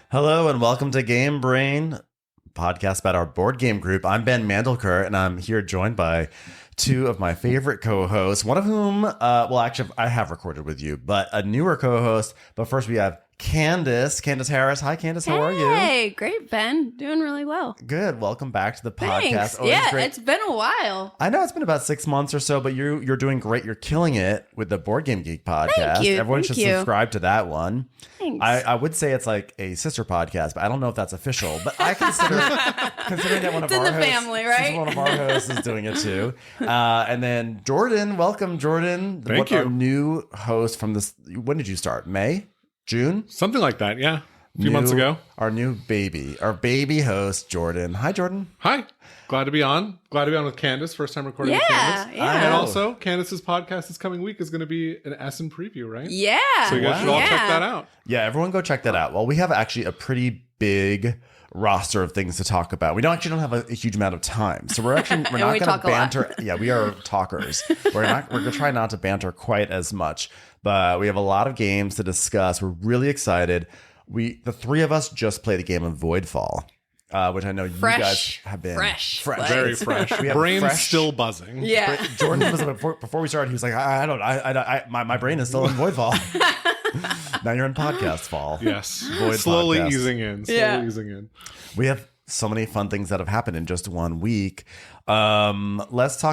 Hello and welcome to Game Brain, podcast about our board game group. I'm Ben Mandelker, and I'm here joined by two of my favorite co-hosts, one of whom, I have recorded with you, but a newer co-host. But first we have Candice Harris. Hi, Candice. How are you? Hey, great, Ben. Doing really well. Good. Welcome back to the podcast. Thanks. Always Yeah, great. it's been a while. I know it's been about 6 months or so, but you're doing great. You're killing it with the Board Game Geek podcast. Thank you. Everyone Thank should you. subscribe to that one. Thanks. I would say it's like a sister podcast, but I don't know if that's official. But I considering that one of It's in our the hosts, family, right? one of our hosts is doing it too. And then Jordan, welcome, Jordan. Thank you. Our new host from this. When did you start? May? June? Something like that, yeah. A few months ago. Our baby host, Jordan. Hi, Jordan. Hi. Glad to be on. Glad to be on with Candice. First time recording with Candice. Yeah. And also, Candice's podcast this coming week is going to be an Essen preview, right? Yeah. So you guys should all check that out. Yeah, everyone go check that out. Well, we have actually a pretty big roster of things to talk about. We don't have a huge amount of time, so we're not going to banter. Yeah, we are talkers. We're going to try not to banter quite as much, but we have a lot of games to discuss. We're really excited. The three of us just played the game of Voidfall, which I know you guys have been fresh. Very fresh. We have Brain's fresh- still buzzing. Yeah. Jordan was before we started. He was like, my brain is still in Voidfall. Now you're in podcast fall. Yes. Void Slowly podcast. easing in. Easing in. We have so many fun things that have happened in just 1 week. Let's see,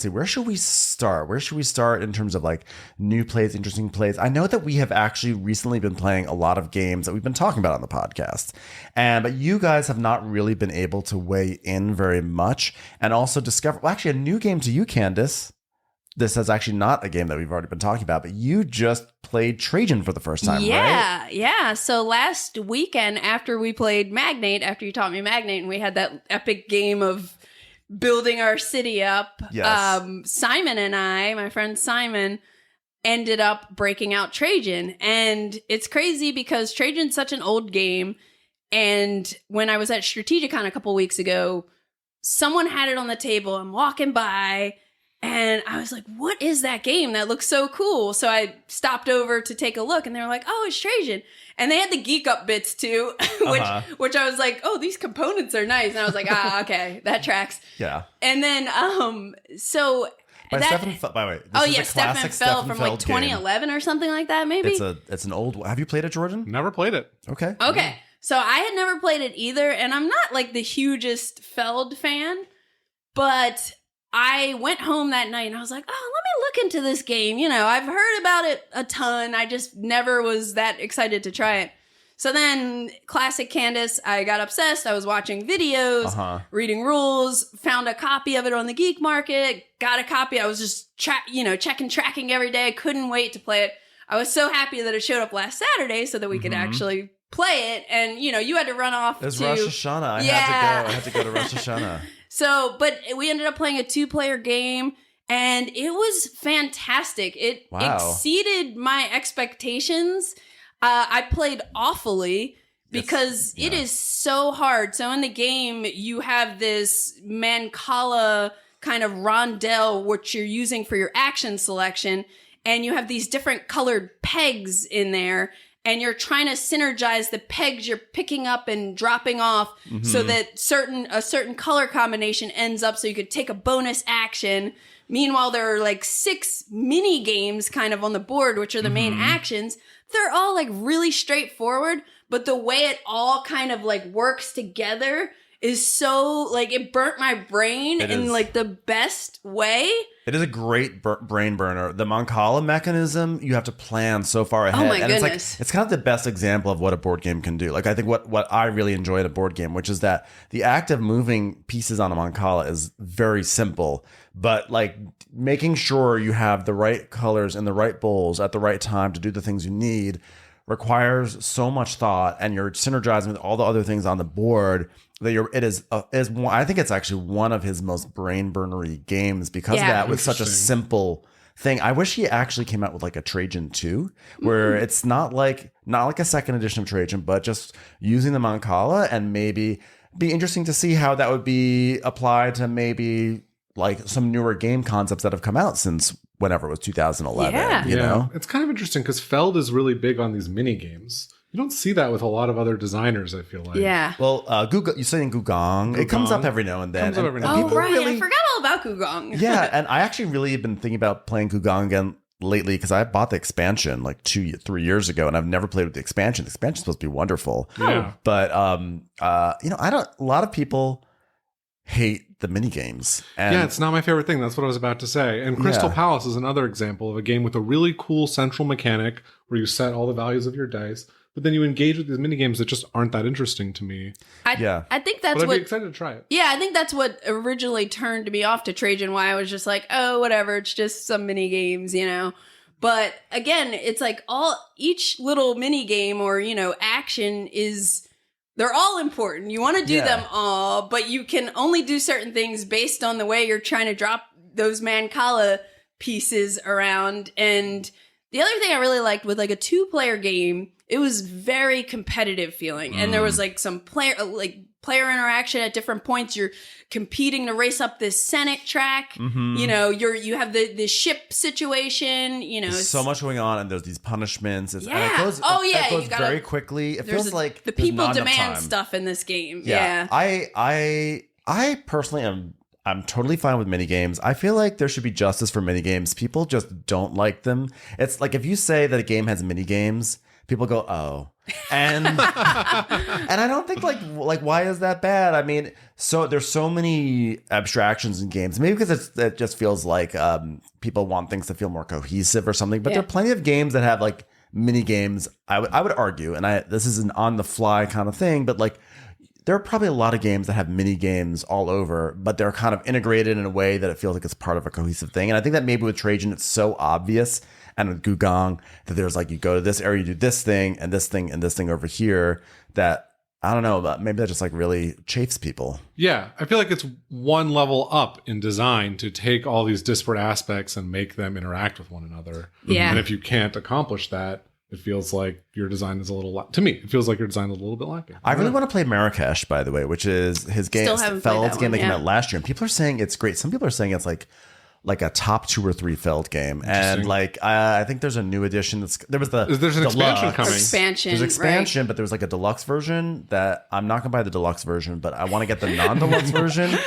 where should we start? Where should we start in terms of like new plays, interesting plays? I know that we have actually recently been playing a lot of games that we've been talking about on the podcast. But you guys have not really been able to weigh in very much and also discover, actually a new game to you, Candice. This is actually not a game that we've already been talking about, but you just played Trajan for the first time, right? Yeah. So last weekend after we played Magnate, after you taught me Magnate, and we had that epic game of building our city up, Yes. Simon and I, my friend Simon, ended up breaking out Trajan. And it's crazy because Trajan's such an old game. And when I was at Strategicon a couple weeks ago, someone had it on the table. I'm walking by, and I was like, what is that game? That looks so cool. So I stopped over to take a look, and they were like, oh, it's Trajan. And they had the Geek Up bits too, which I was like, oh, these components are nice. And I was like, okay, that tracks. Yeah. And then, so... By the way. Stefan Fell from like 2011 or something like that, maybe? It's an old... Have you played it, Jordan? Never played it. Okay. So I had never played it either, and I'm not like the hugest Feld fan, but I went home that night and I was like, oh, let me look into this game. You know, I've heard about it a ton. I just never was that excited to try it. So then, classic Candice, I got obsessed. I was watching videos, reading rules, found a copy of it on the Geek Market, got a copy. I was just tracking every day. I couldn't wait to play it. I was so happy that it showed up last Saturday so that we could actually play it. And, you know, you had to run off It was to... Rosh Hashanah. I had to go to Rosh Hashanah. So, but we ended up playing a 2-player game, and it was fantastic. It exceeded my expectations. I played awfully because it is so hard. So in the game, you have this Mancala kind of rondelle, which you're using for your action selection, and you have these different colored pegs in there, and you're trying to synergize the pegs you're picking up and dropping off so that a certain color combination ends up so you could take a bonus action. Meanwhile, there are like 6 mini games kind of on the board, which are the main actions. They're all like really straightforward, but the way it all kind of like works together is so like it burnt my brain in like the best way. It is a great brain burner. The Mancala mechanism, you have to plan so far ahead. Oh my and goodness. It's kind of the best example of what a board game can do. Like I think what I really enjoy in a board game, which is that the act of moving pieces on a Mancala is very simple, but like making sure you have the right colors and the right bowls at the right time to do the things you need requires so much thought, and you're synergizing with all the other things on the board that I think it's actually one of his most brain burnery games because of that, with such a simple thing. I wish he actually came out with like a Trajan 2 where it's not like a second edition of Trajan, but just using the Mancala, and maybe be interesting to see how that would be applied to maybe like some newer game concepts that have come out since whenever it was 2011. Yeah. You know, It's kind of interesting because Feld is really big on these mini games. You don't see that with a lot of other designers, I feel like. Yeah. well, you're saying Gugong. It comes up every now and then. Comes up every now Oh, and then. right. Really, I forgot all about Gugong. yeah, and I actually really have been thinking about playing Gugong again lately because I bought the expansion like 3 years ago, and I've never played with the expansion. The expansion's supposed to be wonderful. Yeah. But a lot of people hate the mini games. And Yeah, it's not my favorite thing. That's what I was about to say. And Crystal Yeah. Palace is another example of a game with a really cool central mechanic where you set all the values of your dice, but then you engage with these mini games that just aren't that interesting to me. I think that's But I'd what be excited to try it. Yeah, I think that's what originally turned me off to Trajan, why I was just like, oh, whatever, it's just some mini games, you know. But again, it's like each little mini game or, you know, action they're all important. You want to do them all, but you can only do certain things based on the way you're trying to drop those Mancala pieces around. And the other thing I really liked with like a 2-player game, it was very competitive feeling. And there was like some player interaction at different points. You're competing to race up this Senate track. You know, you have the ship situation, you know. There's so much going on, and there's these punishments. And it goes, you goes gotta- very quickly. It feels like the there's people not enough demand time. stuff in this game. Yeah. I personally I'm totally fine with minigames. I feel like there should be justice for minigames. People just don't like them. It's like if you say that a game has minigames, people go, oh. And and I don't think like why is that bad? I mean, so there's so many abstractions in games. Maybe because it just feels like people want things to feel more cohesive or something. But there are plenty of games that have like mini games. I would argue, and this is an on the fly kind of thing, but like there are probably a lot of games that have mini games all over, but they're kind of integrated in a way that it feels like it's part of a cohesive thing. And I think that maybe with Trajan, it's so obvious, and with Gugong, that there's like, you go to this area, you do this thing, and this thing, and this thing over here, that I don't know, but maybe that just like really chafes people. Yeah, I feel like it's one level up in design to take all these disparate aspects and make them interact with one another. Yeah. And if you can't accomplish that, it feels like your design is a little, to me, it feels like your design is a little bit lacking. I really want to play Marrakesh, by the way, which is his game, Still haven't played Feld's that game one, that came yeah. out last year. And people are saying it's great. Some people are saying it's like a top 2 or 3 Feld game. And like, I think there's a new edition. There's an expansion coming. There's expansion, but there's like a deluxe version that I'm not going to buy the deluxe version, but I want to get the non-deluxe version.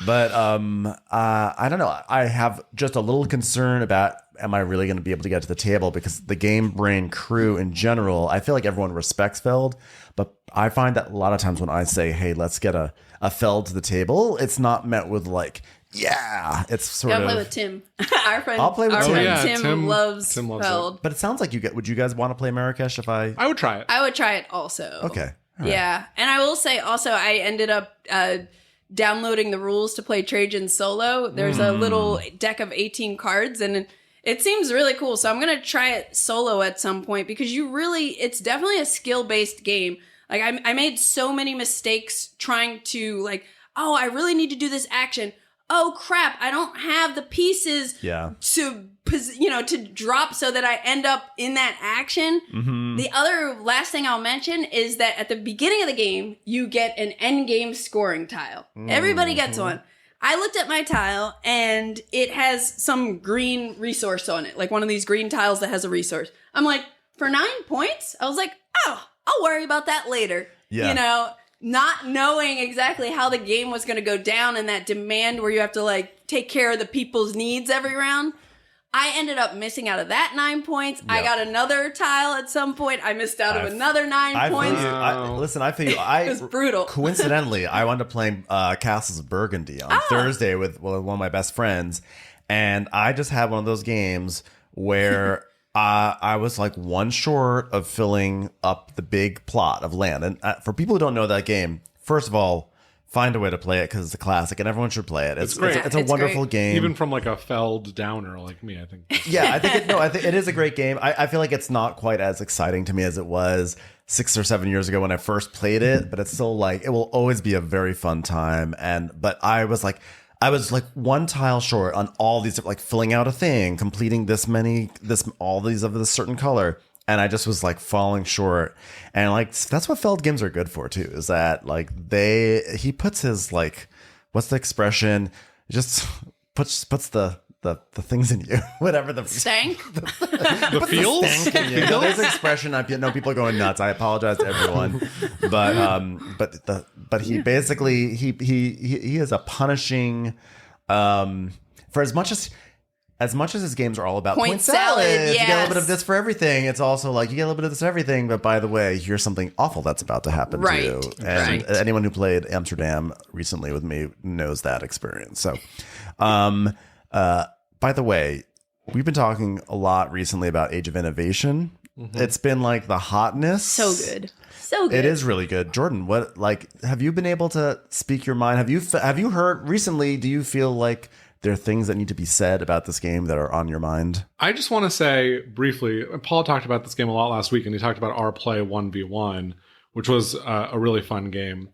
But I don't know. I have just a little concern about, am I really going to be able to get to the table? Because the Game Brain crew in general, I feel like everyone respects Feld, but I find that a lot of times when I say, hey, let's get a Feld to the table, it's not met with like, yeah, it's sort of. Play with Tim. Our friend, I'll play with our Tim. friend Oh, yeah, Tim loves Tim loves Feld. But it sounds like would you guys want to play Marrakesh if I I would try it. I would try it also. Okay. All right. Yeah. And I will say also, I ended up downloading the rules to play Trajan solo. There's a little deck of 18 cards, and it seems really cool. So I'm going to try it solo at some point, because it's definitely a skill-based game. Like I made so many mistakes trying to like, oh, I really need to do this action. Oh crap, I don't have the pieces to drop so that I end up in that action. The other last thing I'll mention is that at the beginning of the game, you get an end game scoring tile. Everybody gets one. I looked at my tile and it has some green resource on it, like one of these green tiles that has a resource. I'm like, for 9 points? I was like, oh, I'll worry about that later. Yeah. You know, not knowing exactly how the game was going to go down and that demand where you have to like take care of the people's needs every round. I ended up missing out of that 9 points. Yep. I got another tile at some point. I missed out of another 9 points. Listen, I feel you. It was brutal. Coincidentally, I wound up playing Castles of Burgundy on Thursday with one of my best friends. And I just had one of those games where I was like one short of filling up the big plot of land. And for people who don't know that game, first of all, find a way to play it because it's a classic and everyone should play it. It's great. It's a wonderful game. Even from like a Feld downer like me, I think. Yeah, I think it is a great game. I feel like it's not quite as exciting to me as it was 6 or 7 years ago when I first played it, but it's still like, it will always be a very fun time. But I was like one tile short on all these, like filling out a thing, completing all these of this certain color. And I just was like falling short. And like, that's what Feld games are good for too, is that like he puts his like, what's the expression? Just puts the the things in you, whatever the stank. The feels. There's an expression. I know people are going nuts. I apologize to everyone, but he basically he is a punishing. For as much as his games are all about point salad, yes. You get a little bit of this for everything. It's also like you get a little bit of this for everything. But by the way, here's something awful that's about to happen to you. And anyone who played Amsterdam recently with me knows that experience. So, by the way, we've been talking a lot recently about Age of Innovation. Mm-hmm. It's been like the hotness. So good. It is really good. Jordan, what have you been able to speak your mind? Have you heard recently? Do you feel like there are things that need to be said about this game that are on your mind? I just want to say briefly, Paul talked about this game a lot last week, and he talked about our play 1v1, which was a really fun game.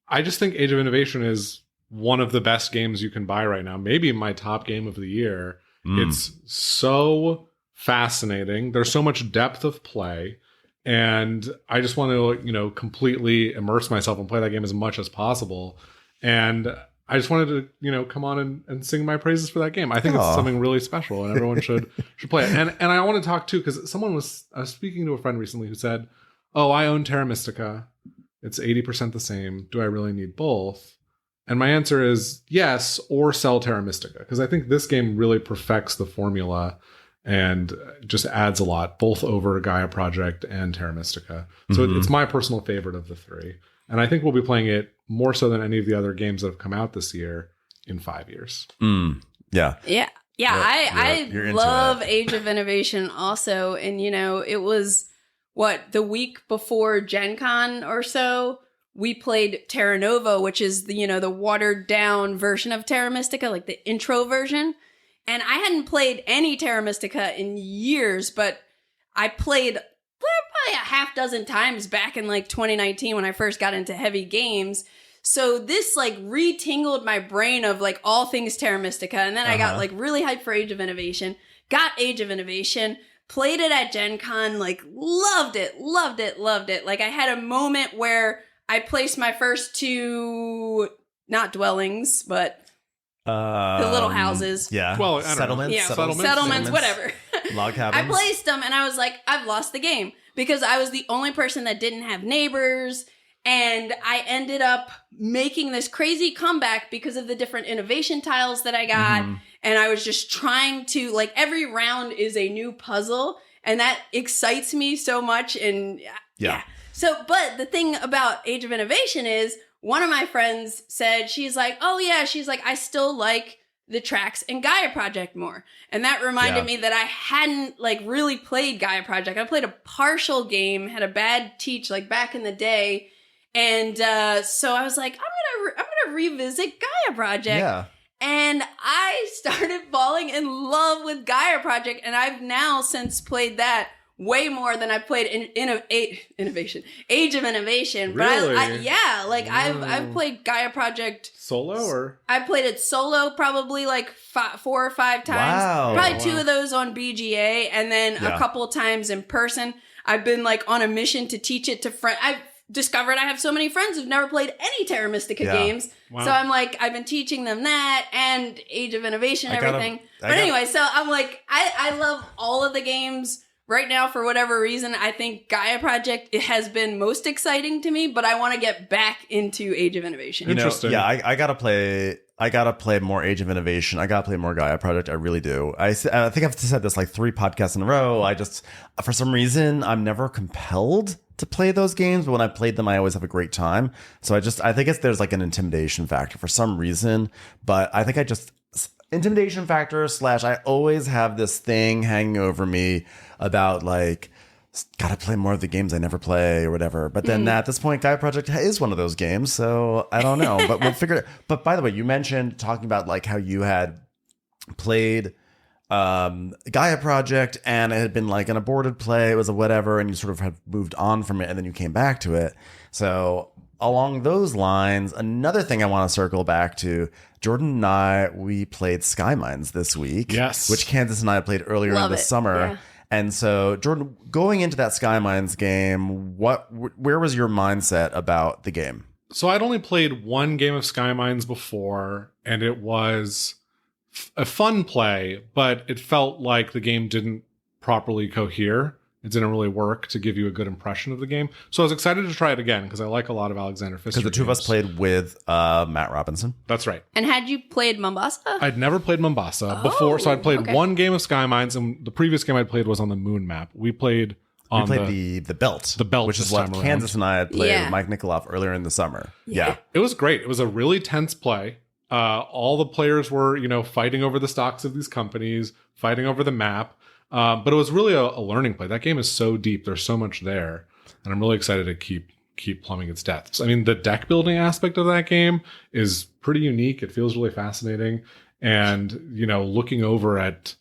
I just think Age of Innovation is one of the best games you can buy right now. Maybe my top game of the year. It's so fascinating. There's so much depth of play. And I just want to, completely immerse myself and play that game as much as possible. And I just wanted to, come on and sing my praises for that game. I think it's something really special, and everyone should play it. And I want to talk too, because I was speaking to a friend recently who said, "Oh, I own Terra Mystica. It's 80% the same. Do I really need both?" And my answer is yes, or sell Terra Mystica, because I think this game really perfects the formula and just adds a lot, both over Gaia Project and Terra Mystica. So it's my personal favorite of the three. And I think we'll be playing it more so than any of the other games that have come out this year in 5 years. Yeah. Yeah. Yeah. I love Age of Innovation also. And, it was the week before Gen Con or so, we played Terra Nova, which is the watered down version of Terra Mystica, like the intro version. And I hadn't played any Terra Mystica in years, but I played probably a half dozen times back in 2019 when I first got into heavy games. So this re-tingled my brain of all things Terra Mystica. And then I got really hyped for Age of Innovation, got Age of Innovation, played it at Gen Con, loved it. I had a moment where I placed my first two, not dwellings, but the little houses. Yeah. Well, settlements. Yeah, settlements, whatever. Log cabins. I placed them and I was like, I've lost the game because I was the only person that didn't have neighbors. And I ended up making this crazy comeback because of the different innovation tiles that I got. Mm-hmm. And I was just trying to, every round is a new puzzle. And that excites me so much. And yeah. So, but the thing about Age of Innovation is one of my friends said, she's like, I still like the tracks in Gaia Project more. And that reminded me that I hadn't really played Gaia Project. I played a partial game, had a bad teach back in the day. And so I was like, I'm gonna revisit Gaia Project. Yeah. And I started falling in love with Gaia Project. And I've now since played that way more than I played Age of Innovation. Really? But I've played Gaia Project solo, or I played it solo probably 4 or 5 times. Wow. Probably 2 of those on BGA, and then a couple times in person. I've been on a mission to teach it to friends. I've discovered I have so many friends who've never played any Terra Mystica games. Wow. So I'm I've been teaching them that and Age of Innovation and everything. Anyway, so I'm I love all of the games. Right now, for whatever reason, I think Gaia Project it has been most exciting to me, but I want to get back into Age of Innovation. Interesting. I gotta play more Age of Innovation. I gotta play more Gaia Project. I really do. I think I've said this 3 podcasts in a row. I just, for some reason, I'm never compelled to play those games, but when I played them, I always have a great time. So I think there's an intimidation factor for some reason, but I think intimidation factor / I always have this thing hanging over me about gotta play more of the games I never play or whatever. But then at this point, Gaia Project is one of those games, so I don't know. But we'll figure it. But by the way, you mentioned talking about how you had played Gaia Project and it had been an aborted play. It was a whatever, and you sort of had moved on from it, and then you came back to it. So along those lines, another thing I want to circle back to, Jordan and we played Skymines this week. Yes. Which Candice and I played earlier in the summer. Yeah. And so, Jordan, going into that Skymines game, where was your mindset about the game? So I'd only played one game of Skymines before, and it was a fun play, but it felt like the game didn't properly cohere. It didn't really work to give you a good impression of the game. So I was excited to try it again because I like a lot of Alexander Pfister. Because the two of us played with Matt Robinson. That's right. And had you played Mombasa? I'd never played Mombasa before, so I'd played one game of Skymines, and the previous game I'd played was on the Moon map. We played on the belt. The belt, which is what Candice and I had played with Mike Nikoloff earlier in the summer. Yeah. It was great. It was a really tense play. All the players were, fighting over the stocks of these companies, fighting over the map. But it was really a learning play. That game is so deep. There's so much there. And I'm really excited to keep plumbing its depths. I mean, the deck building aspect of that game is pretty unique. It feels really fascinating. And, looking over at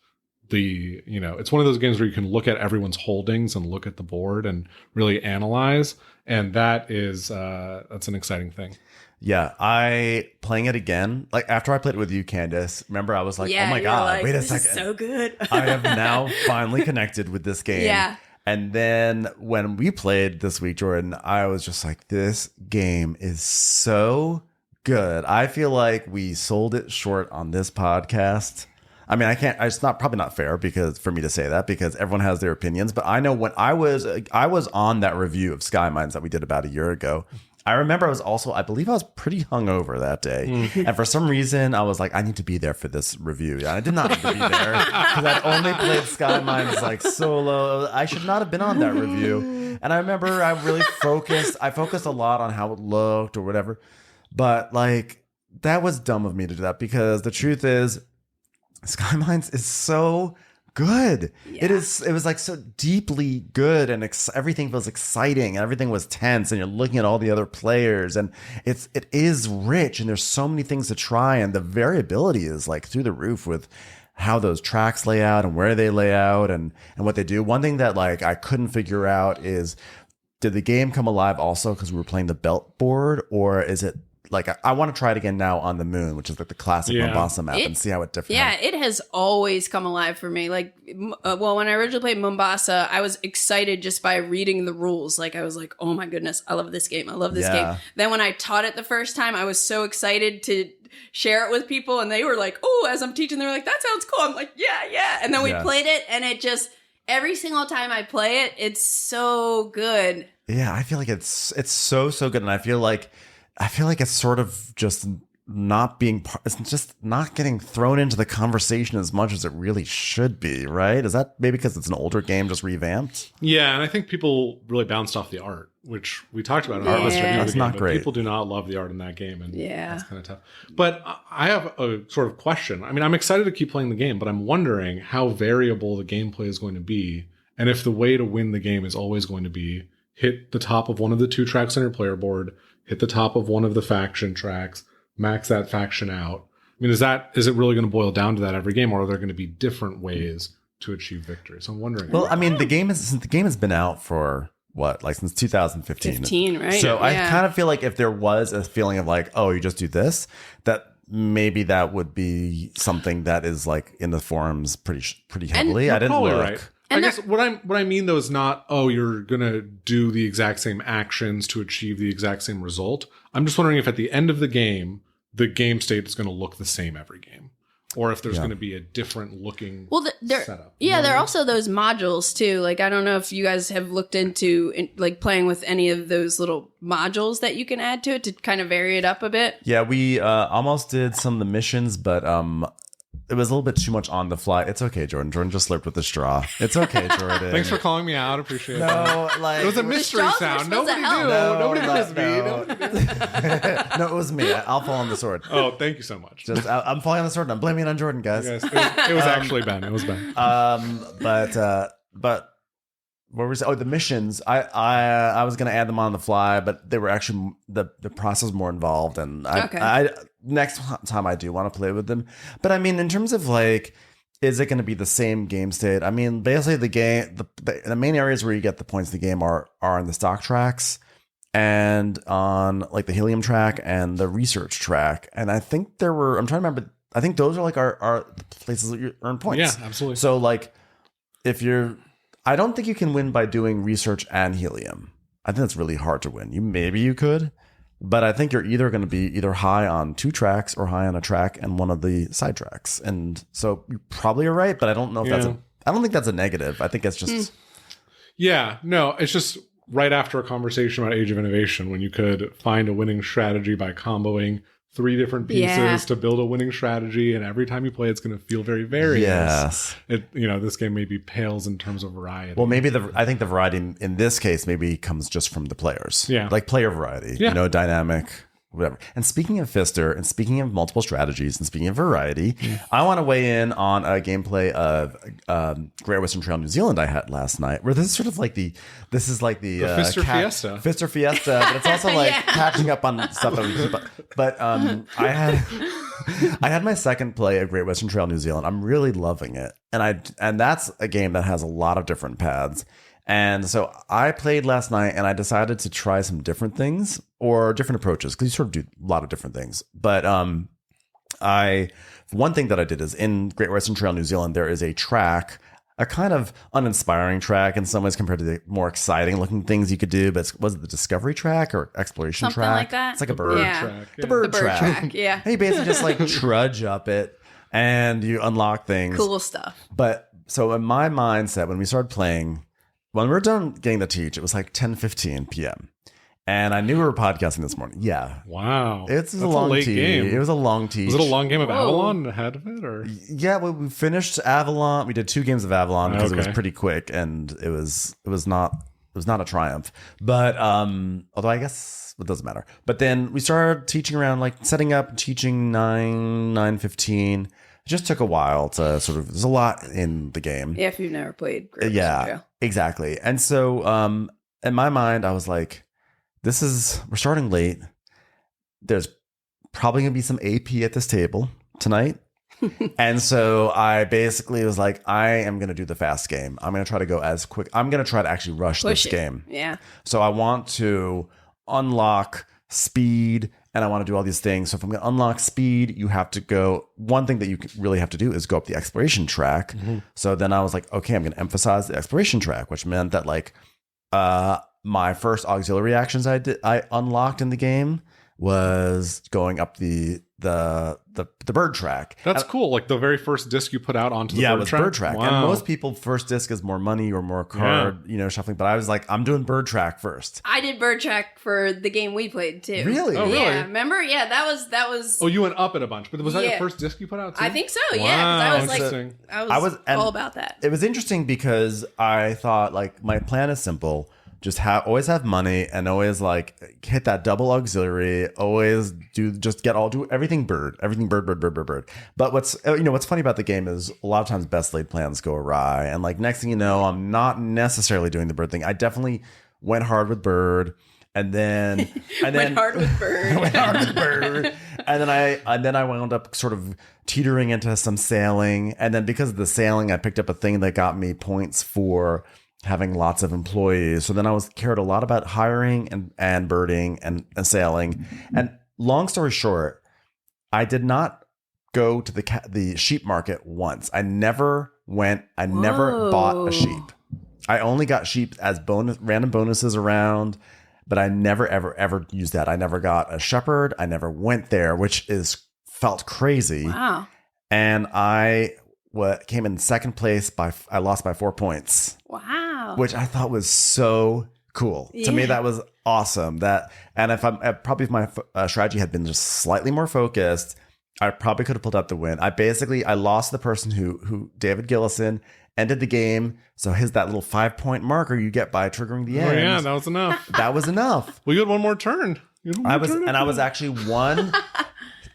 it's one of those games where you can look at everyone's holdings and look at the board and really analyze. And that is, that's an exciting thing. Yeah, playing it again, like after I played it with you, Candice, remember I was like, oh my God, like, wait a this second. Is so good. I have now finally connected with this game. Yeah. And then when we played this week, Jordan, I was just like, this game is so good. I feel like we sold it short on this podcast. I mean, it's probably not fair for me to say that because everyone has their opinions. But I know when I was on that review of Skymines that we did about a year ago, I remember I believe I was pretty hungover that day. And for some reason, I was like, I need to be there for this review. Yeah, I did not need to be there because I'd only played Skymines like solo. I should not have been on that review. And I remember I really focused a lot on how it looked or whatever. But like, that was dumb of me to do that because the truth is, Skymines is so good. Yeah. It was like so deeply good and everything feels exciting and everything was tense and you're looking at all the other players and it is rich and there's so many things to try and the variability is like through the roof with how those tracks lay out and where they lay out and what they do. One thing that like I couldn't figure out is, did the game come alive also because we were playing the belt board, or is it like I want to try it again now on the Moon, which is like the classic Mombasa map, and see how it differs. Yeah, it has always come alive for me. Like, when I originally played Mombasa, I was excited just by reading the rules. Like, I was like, oh my goodness, I love this game. I love this game. Then when I taught it the first time, I was so excited to share it with people, and they were like, oh, as I'm teaching, they're like, that sounds cool. I'm like, yeah. And then we played it, and it just, every single time I play it, it's so good. Yeah, I feel like it's so good, and I feel like it's sort of just not being it's just not getting thrown into the conversation as much as it really should be, right? Is that maybe because it's an older game just revamped? Yeah, and I think people really bounced off the art, which we talked about in our list review. That's not great. People do not love the art in that game, and that's kind of tough. But I have a sort of question. I mean, I'm excited to keep playing the game, but I'm wondering how variable the gameplay is going to be, and if the way to win the game is always going to be hit the top of one of the two tracks on your player board, hit the top of one of the faction tracks, max that faction out. I mean, is it really going to boil down to that every game, or are there going to be different ways to achieve victory? So I'm wondering. Well, I mean, the game has been out for what, like since 2015. 15, right? So I kind of feel like if there was a feeling of like, oh, you just do this, that maybe that would be something that is like in the forums pretty heavily. I didn't look. Right. I guess what I mean though is not, oh, you're gonna do the exact same actions to achieve the exact same result. I'm just wondering if at the end of the game state is going to look the same every game, or if there's going to be a different looking setup. Yeah, there are also those modules too. Like, I don't know if you guys have looked into like playing with any of those little modules that you can add to it to kind of vary it up a bit. Yeah, we almost did some of the missions, but it was a little bit too much on the fly. It's okay, Jordan. Jordan just slurped with the straw. It's okay, Jordan. Thanks for calling me out. Appreciate it. No, like, it was a mystery sound. Nobody knew. Nobody knows me. No, it was me. I'll fall on the sword. Oh, thank you so much. I'm falling on the sword and I'm blaming it on Jordan, guys. Yes, it was actually Ben. It was Ben. But what were we saying? Oh, the missions. I was gonna add them on the fly, but they were actually the process was more involved, and I next time I do want to play with them. But I mean, in terms of like, is it going to be the same game state? I mean, basically the game, the main areas where you get the points in the game are in the stock tracks and on like the helium track and the research track. And I think I'm trying to remember. I think those are like our places that you earn points. Yeah, absolutely. So like, I don't think you can win by doing research and helium. I think that's really hard to win. Maybe you could, But I think you're either going to be either high on 2 tracks or high on a track and one of the side tracks. And so you probably are right, but I don't know if I don't think that's a negative. I think it's just... Yeah, no, it's just right after a conversation about Age of Innovation when you could find a winning strategy by comboing 3 different pieces to build a winning strategy, and every time you play, it's going to feel very various. Yes, this game maybe pales in terms of variety. Well, maybe I think the variety in this case maybe comes just from the players. Yeah, like player variety. Yeah. Dynamic. Whatever. And speaking of Fister, and speaking of multiple strategies, and speaking of variety, I want to weigh in on a gameplay of Great Western Trail New Zealand I had last night, where this is sort of like the Fister Fiesta. Fister Fiesta, but it's also like catching up on stuff that we keep up. But I had my second play of Great Western Trail New Zealand. I'm really loving it, and that's a game that has a lot of different paths. And so I played last night and I decided to try some different things or different approaches because you sort of do a lot of different things. But one thing that I did is in Great Western Trail New Zealand, there is a track, a kind of uninspiring track in some ways compared to the more exciting looking things you could do. But was it the Discovery track or Exploration Something track? like that. It's like a bird track. The bird track. Yeah. And you basically just like trudge up it and you unlock things. Cool stuff. But so in my mindset, when we started playing... When we were done getting the teach, it was like 10:15 p.m. And I knew we were podcasting this morning. Yeah. Wow. That's a long late teach. game. It was a long teach. Was it a long game of Avalon ahead of it? Or yeah, we finished Avalon. We did 2 games of Avalon because it was pretty quick and it was not a triumph. But although I guess it doesn't matter. But then we started teaching around like setting up, teaching 9:15. It just took a while to sort of, there's a lot in the game. Yeah, if you've never played Great Western Trail. Exactly. And so in my mind, I was like, we're starting late. There's probably going to be some AP at this table tonight. And so I basically was like, I am going to do the fast game. I'm going to try to go as quick. I'm going to try to actually rush this game. Yeah. So I want to unlock speed and I want to do all these things. So if I'm going to unlock speed, you have to go. One thing that you really have to do is go up the exploration track. Mm-hmm. So then I was like, okay, I'm going to emphasize the exploration track, which meant that like my first auxiliary actions I unlocked in the game was going up the bird track. That's cool. Like the very first disc you put out onto the bird track. Yeah, it was bird track. Wow. And most people first disc is more money or more card, shuffling. But I was like, I'm doing bird track first. I did bird track for the game we played too. Really? Oh, really? Yeah. Remember? Yeah, that was. Oh, you went up it a bunch, but was that your first disc you put out too? I think so. Wow. Yeah, because I was all about that. It was interesting because I thought like my plan is simple. Just always have money and always like hit that double auxiliary. Always do everything bird. But what's funny about the game is a lot of times best laid plans go awry, and like next thing you know, I'm not necessarily doing the bird thing. I definitely went hard with bird, and then went hard with bird, and then I wound up sort of teetering into some sailing, and then because of the sailing, I picked up a thing that got me points for having lots of employees. So then I cared a lot about hiring and birding and sailing. And long story short, I did not go to the sheep market once. I never bought a sheep. I only got sheep as random bonuses around, but I never, ever used that. I never got a shepherd. I never went there, which felt crazy. Wow. And I came in second place I lost by 4 points. Wow. Which I thought was so cool. Yeah. To me, that was awesome. And if my strategy had been just slightly more focused, I probably could have pulled out the win. I lost the person who David Gillison ended the game. So that little 5-point marker you get by triggering the end. Oh yeah, that was enough. That was enough. Well, you had one more turn. I was actually one.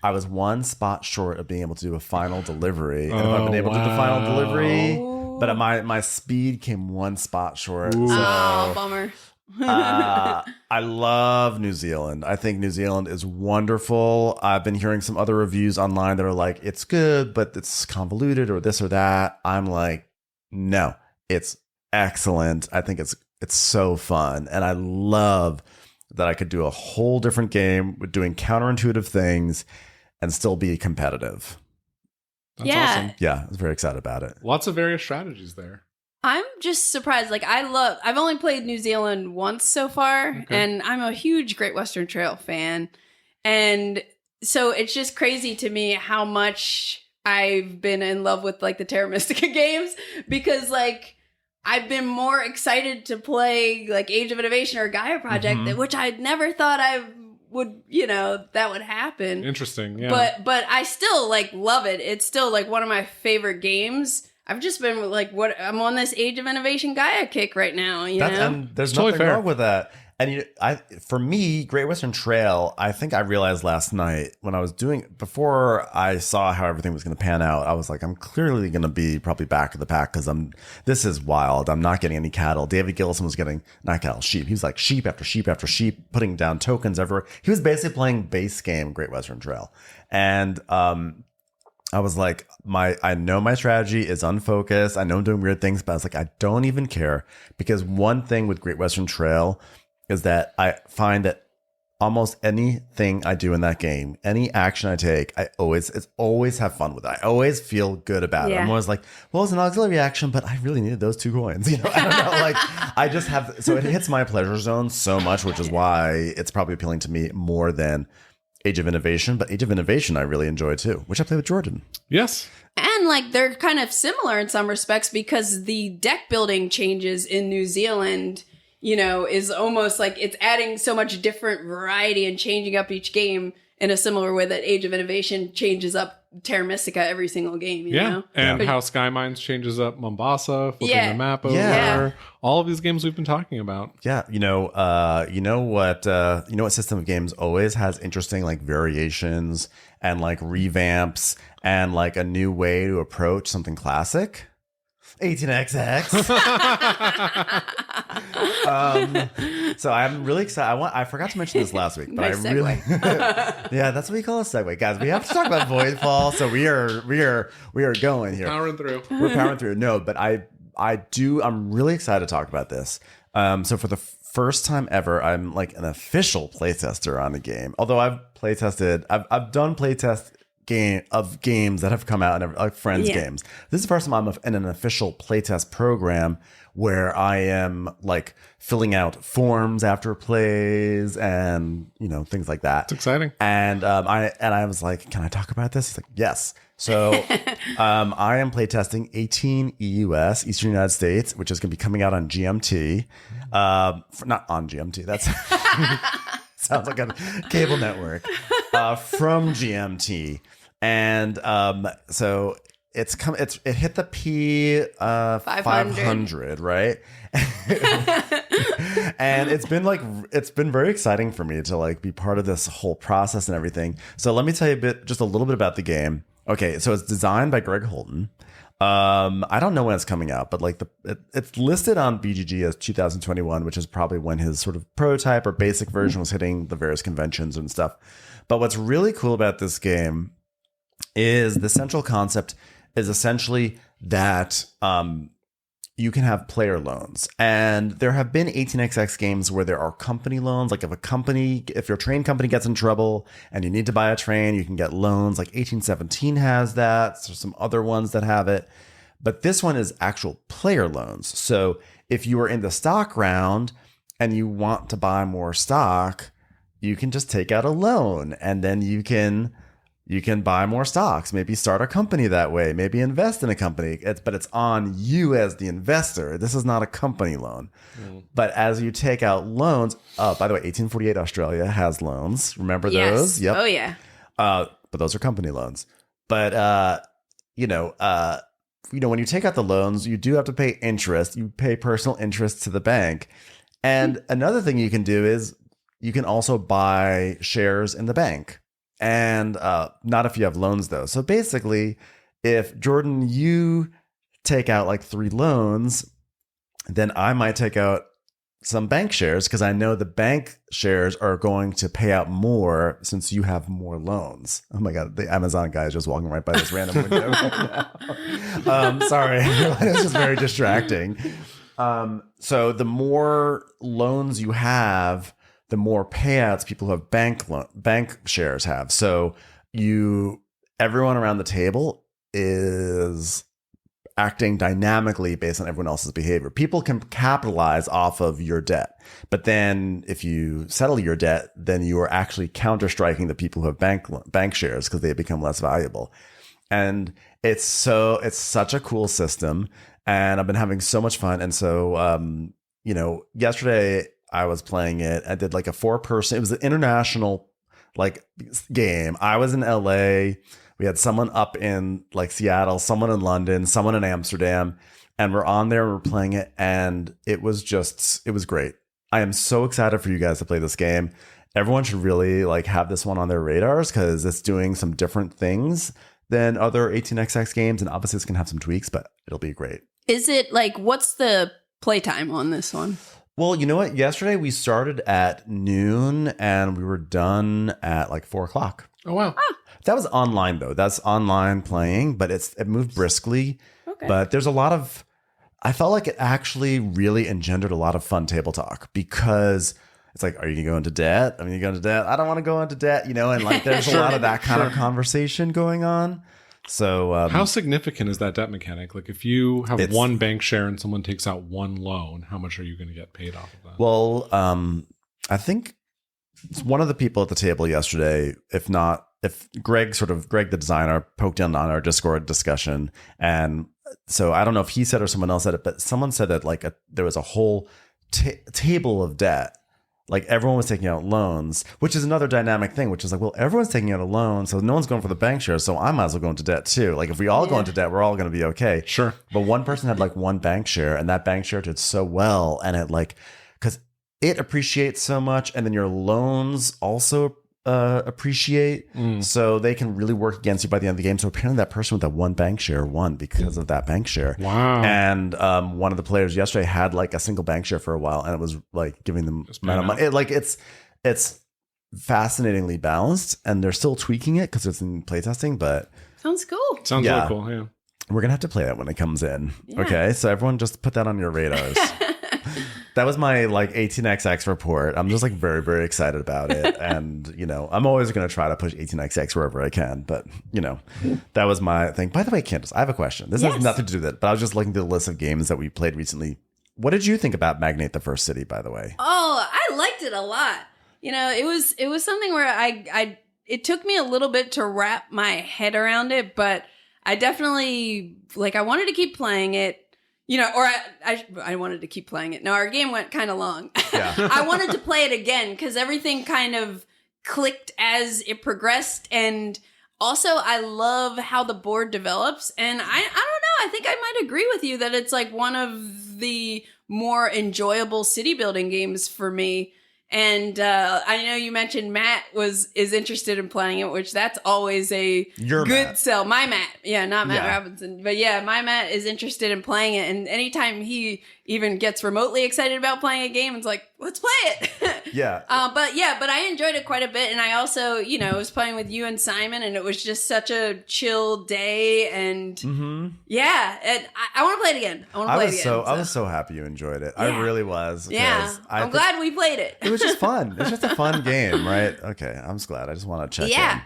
I was one spot short of being able to do a final delivery. And if I've been able to do the final delivery, but my speed came one spot short. Ooh. So, bummer. I love New Zealand. I think New Zealand is wonderful. I've been hearing some other reviews online that are like, it's good, but it's convoluted or this or that. I'm like, no, it's excellent. I think it's so fun. And I love that I could do a whole different game with doing counterintuitive things and still be competitive. That's awesome. Yeah, I was very excited about it. Lots of various strategies there. I'm just surprised. Like, I've only played New Zealand once so far, and I'm a huge Great Western Trail fan. And so it's just crazy to me how much I've been in love with, like, the Terra Mystica games, because, like, I've been more excited to play, like, Age of Innovation or Gaia Project, which I never thought I would, that would happen. Interesting, yeah. But I still, like, love it. It's still, like, one of my favorite games. I've just been, like, I'm on this Age of Innovation Gaia kick right now, you know? And there's totally nothing fair. wrong with that. And for me, Great Western Trail, I think I realized last night when I was before I saw how everything was going to pan out, I was like, I'm clearly going to be probably back of the pack because this is wild. I'm not getting any cattle. David Gillison was getting, not cattle, sheep. He was like sheep after sheep after sheep, putting down tokens everywhere. He was basically playing base game Great Western Trail. And, I was like, I know my strategy is unfocused. I know I'm doing weird things, but I was like, I don't even care, because one thing with Great Western Trail is that I find that almost anything I do in that game, any action I take, I always have fun with it. I always feel good about it. I'm always like, well, it's an auxiliary action, but I really needed those 2 coins. I don't know. Like, I just have, so it hits my pleasure zone so much, which is why it's probably appealing to me more than Age of Innovation. But Age of Innovation I really enjoy too, which I play with Jordan. Yes. And, like, they're kind of similar in some respects, because the deck building changes in New Zealand, is almost like it's adding so much different variety and changing up each game in a similar way that Age of Innovation changes up Terra Mystica every single game, you know? And how Skymines changes up Mombasa, flipping the map over. Yeah. All of these games we've been talking about. Yeah, you know what system of games always has interesting, like, variations and, like, revamps and, like, a new way to approach something classic? 18XX. So I'm really excited. I forgot to mention this last week, but Nice I really, segue. yeah, that's what we call a segue, guys. We have to talk about Voidfall, so we are going here. Powering through. We're powering through. No, but I'm really excited to talk about this. So for the first time ever, I'm like an official playtester on a game. Although I've done playtest games that have come out and like friends' games. This is the first time I'm in an official playtest program where I am, like, filling out forms after plays and things like that. It's exciting. And I was like, can I talk about this? He's like, yes. So I am playtesting 18 EUS, Eastern United States, which is going to be coming out on GMT. Not on GMT. That's sounds like a cable network. From GMT. And so it hit the P 500, right? And it's been very exciting for me to, like, be part of this whole process and everything. So let me tell you just a little bit about the game. Okay, so it's designed by Greg Holton. I don't know when it's coming out, but, like, it's listed on BGG as 2021, which is probably when his sort of prototype or basic version was hitting the various conventions and stuff. But what's really cool about this game is the central concept is essentially that you can have player loans. And there have been 18xx games where there are company loans. Like, if your train company gets in trouble and you need to buy a train, you can get loans. Like 1817 has that. There's some other ones that have it. But this one is actual player loans. So if you are in the stock round and you want to buy more stock, you can just take out a loan and then you can buy more stocks, maybe start a company that way, maybe invest in a company. But it's on you as the investor. This is not a company loan. But as you take out loans, by the way, 1848 Australia has loans. Remember those? Yep. Oh, yeah. But those are company loans. But, when you take out the loans, you do have to pay interest. You pay personal interest to the bank. And another thing you can do is you can also buy shares in the bank. And not if you have loans, though. So basically, if Jordan, you take out like 3 loans, then I might take out some bank shares because I know the bank shares are going to pay out more since you have more loans. Oh my God, the Amazon guy is just walking right by this random window right now. Sorry, it's just very distracting. So the more loans you have, the more payouts people who have bank shares have. So everyone around the table is acting dynamically based on everyone else's behavior. People can capitalize off of your debt. But then if you settle your debt, then you are actually counter-striking the people who have bank shares because they become less valuable. And it's such a cool system. And I've been having so much fun. And so, yesterday I was playing it. I did like a 4-person, it was an international like game. I was in LA. We had someone up in like Seattle, someone in London, someone in Amsterdam, and we're on there and we're playing it. And it was great. I am so excited for you guys to play this game. Everyone should really like have this one on their radars because it's doing some different things than other 18xx games. And obviously it's going to have some tweaks, but it'll be great. Is it like, what's the playtime on this one? Well, you know what? Yesterday we started at noon and we were done at like 4:00. Oh, wow. That was online though. That's online playing, but it moved briskly. Okay. But there's I felt like it actually really engendered a lot of fun table talk because it's like, are you going to debt? I mean, you going to debt? I don't want to go into debt, and like there's a lot of that kind of conversation going on. So how significant is that debt mechanic? Like if you have one bank share and someone takes out one loan, how much are you going to get paid off of that? Well, I think one of the people at the table yesterday, if Greg the designer poked in on our Discord discussion. And so I don't know if he said or someone else said it, but someone said that like there was a whole table of debt. Like everyone was taking out loans, which is another dynamic thing, which is like, well, everyone's taking out a loan. So no one's going for the bank share. So I might as well go into debt too. Like if we all go into debt, we're all going to be okay. Sure. But one person had like one bank share and that bank share did so well. And it like, because it appreciates so much. And then your loans also appreciate. So they can really work against you by the end of the game. So apparently that person with that one bank share won because of that bank share. Wow. And one of the players yesterday had like a single bank share for a while and it was like giving them amount of money. It's fascinatingly balanced and they're still tweaking it because it's in playtesting, but sounds cool. Sounds really cool. Yeah. We're going to have to play that when it comes in. Yeah. Okay. So everyone just put that on your radars. That was my like 18xx report. I'm just like very, very excited about it. And, I'm always going to try to push 18xx wherever I can. But, that was my thing. By the way, Candice, I have a question. This has nothing to do with it, but I was just looking through the list of games that we played recently. What did you think about Magnate the First City, by the way? Oh, I liked it a lot. It was something where it took me a little bit to wrap my head around it, but I definitely I wanted to keep playing it. Or I wanted to keep playing it. No, our game went kind of long. Yeah. I wanted to play it again because everything kind of clicked as it progressed. And also, I love how the board develops. And I don't know. I think I might agree with you that it's like one of the more enjoyable city building games for me. And I know you mentioned Matt is interested in playing it, which that's always a good Matt. sell. My Matt. Yeah, not Matt Robinson. But yeah, my Matt is interested in playing it. And anytime he even gets remotely excited about playing a game, it's like, let's play it. Yeah. But I enjoyed it quite a bit. And I also, was playing with you and Simon, and it was just such a chill day. And yeah, and I want to play it again. I was so happy you enjoyed it. Yeah. I really was. Yeah. I'm glad we played it. It was just fun. It's just a fun game, right? Okay. I'm just glad. I just want to check in.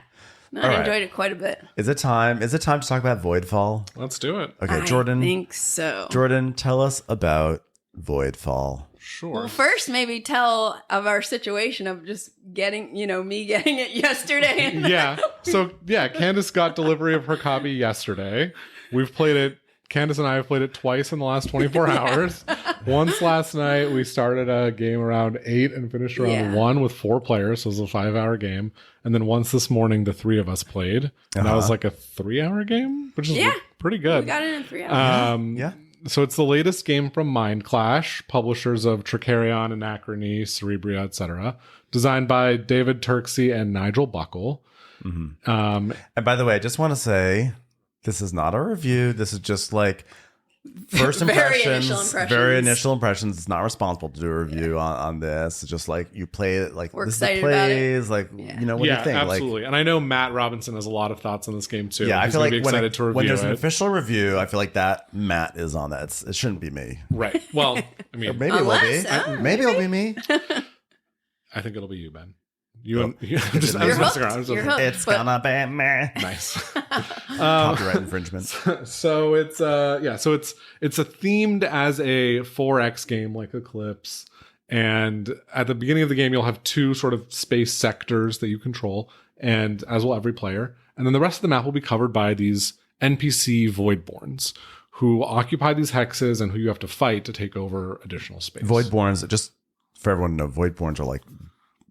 No, I enjoyed it quite a bit. Is it time to talk about Voidfall? Let's do it. Okay, Jordan. I think so. Jordan, tell us about Voidfall. Sure. Well, first, maybe tell of our situation of just getting, me getting it yesterday. Yeah. So, Candice got delivery of her copy yesterday. We've played it. Candice and I have played it twice in the last 24 hours. Once last night, we started a game around 8 and finished around 1 with 4 players. So it was a 5-hour game. And then once this morning, the 3 of us played. And that was like a 3-hour game, which is pretty good. We got it in 3 hours. So it's the latest game from Mindclash, publishers of Tricarion, Anachrony, Cerebria, etc. Designed by David Turksey and Nigel Buckle. And by the way, I just want to say, this is not a review. This is just like first impressions, very initial impressions. It's not responsible to do a review on this. It's just like you play it, like we're this excited is the plays, about it. like what do you think? Absolutely. And I know Matt Robinson has a lot of thoughts on this game too. Yeah, He's I feel like when there's an it. official review, I feel like that Matt is on that. It shouldn't be me. Right. Well, I mean, maybe it will be. Maybe it'll be me. I think it'll be you, Ben. I'm just messing around. It's gonna be meh. Nice. Copyright infringement. So it's a themed as a 4X game like Eclipse. And at the beginning of the game, you'll have 2 sort of space sectors that you control, and as will every player. And then the rest of the map will be covered by these NPC Voidborns who occupy these hexes and who you have to fight to take over additional space. Voidborns, just for everyone to know, Voidborns are like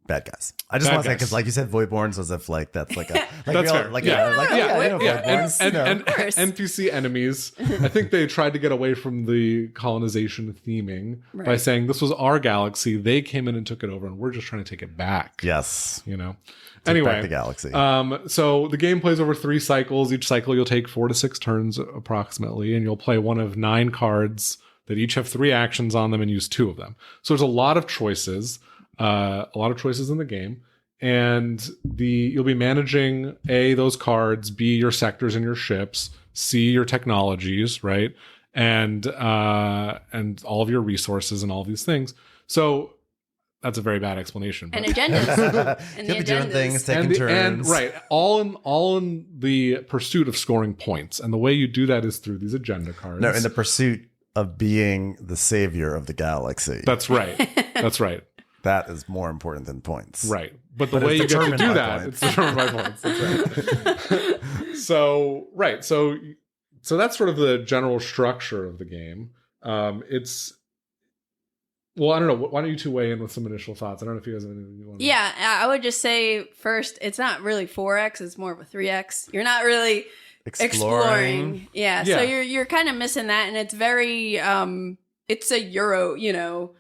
bad guys. I just want to say, because like you said, Voidborns, as if like that's like a that's fair. Voidborns, and NPC enemies. I think they tried to get away from the colonization theming by saying this was our galaxy. They came in and took it over, and we're just trying to take it back. Yes, Anyway, back the galaxy. So the game plays over 3 cycles. Each cycle you'll take 4 to 6 turns approximately, and you'll play one of 9 cards that each have 3 actions on them and use 2 of them. So there's a lot of choices. In the game, and you'll be managing A, those cards, B, your sectors and your ships, C, your technologies, right, and all of your resources and all of these things. So that's a very bad explanation. And agendas. You'll be doing things, taking turns, right? All in the pursuit of scoring points, and the way you do that is through these agenda cards. No, in the pursuit of being the savior of the galaxy. That's right. That's right. That is more important than points. Right. But the way you get to do that, it's determined by points. That's right. So that's sort of the general structure of the game. Well, I don't know. Why don't you 2 weigh in with some initial thoughts? I don't know if you guys have anything you want to... Yeah, I would just say first, it's not really 4X, it's more of a 3X. You're not really exploring. Yeah, so you're kind of missing that, and it's very... it's a Euro,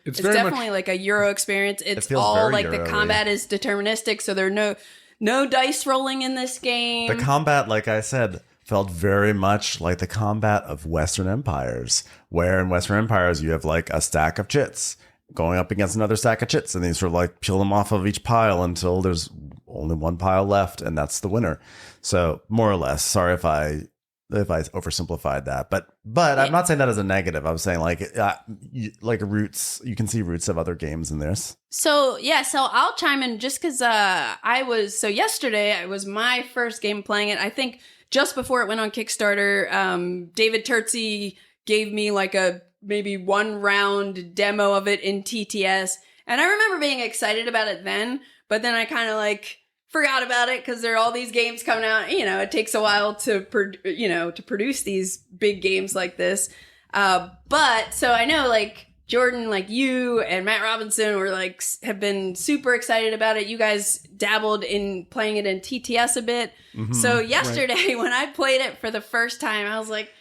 it's definitely like a Euro experience. It's all like the combat is deterministic, so there are no dice rolling in this game. The combat, like I said, felt very much like the combat of Western empires, where in Western empires you have like a stack of chits going up against another stack of chits, and you sort of like peel them off of each pile until there's only one pile left, and that's the winner. So more or less, sorry if I oversimplified that, but I'm not saying that as a negative. I was saying like roots. You can see roots of other games in this. So I'll chime in just because yesterday it was my first game playing it. I think just before it went on Kickstarter, David Terzi gave me like a maybe 1 round demo of it in TTS, and I remember being excited about it then. But then I kind of like forgot about it because there are all these games coming out. It takes a while to produce these big games like this. But so I know like Jordan, like you and Matt Robinson were like have been super excited about it. You guys dabbled in playing it in TTS a bit. Mm-hmm, so yesterday when I played it for the first time, I was like,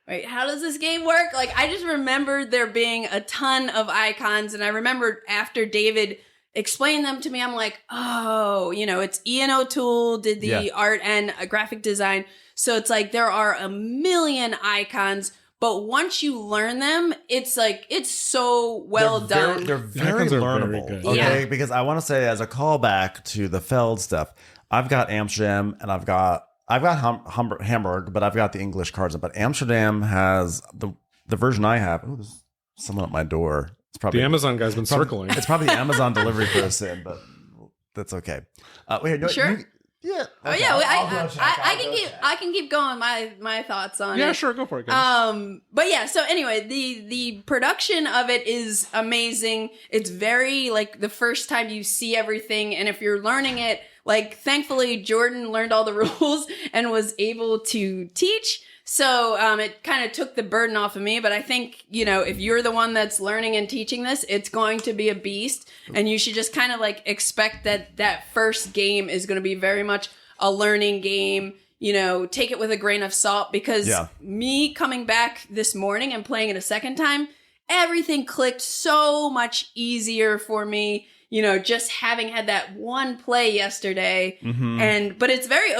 wait, how does this game work? Like I just remembered there being a ton of icons, and I remembered after David explained them to me, I'm like, oh, it's Ian O'Toole did the art and graphic design. So it's like there are a million icons, but once you learn them, it's like, it's so well done. They're very learnable. Very okay, yeah. Because I want to say, as a callback to the Feld stuff, I've got Amsterdam and I've got Hamburg, but I've got the English cards. But Amsterdam has the version I have. Oh, there's someone at my door. It's probably the Amazon guy's been circling. It's probably the Amazon delivery person, but that's okay. Wait, no, sure. Yeah. Oh okay, yeah, I can keep going my thoughts on it. Yeah, sure, go for it, guys. But yeah, so anyway, the production of it is amazing. It's very like the first time you see everything, and if you're learning it, like thankfully Jordan learned all the rules and was able to teach. So it kind of took the burden off of me, but I think, if you're the one that's learning and teaching this, it's going to be a beast, and you should just kind of like expect that first game is going to be very much a learning game. Take it with a grain of salt, because me coming back this morning and playing it a second time, everything clicked so much easier for me. Just having had that one play yesterday, but it's very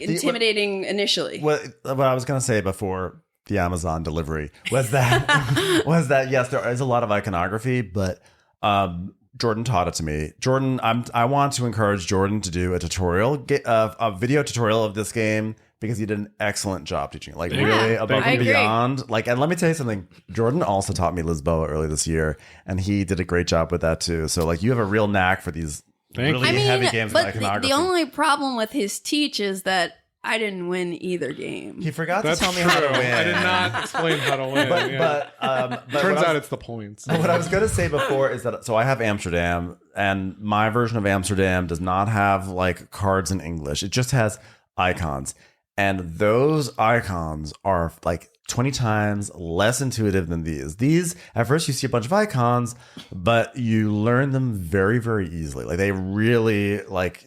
intimidating initially. What I was going to say before the Amazon delivery was that yes, there is a lot of iconography, but Jordan taught it to me. Jordan, I want to encourage Jordan to do a tutorial, a video tutorial of this game, because he did an excellent job teaching it, like really above and beyond. Like, and let me tell you something. Jordan also taught me Lisboa early this year, and he did a great job with that too. So like, you have a real knack for these really heavy games with iconography. The only problem with his teach is that I didn't win either game. He forgot to tell me how to win. I did not explain how to win. But turns out it's the points. What I was going to say before is that, so I have Amsterdam, and my version of Amsterdam does not have like cards in English. It just has icons. And those icons are like 20 times less intuitive than these. These, at first you see a bunch of icons, but you learn them very, very easily. Like they really like...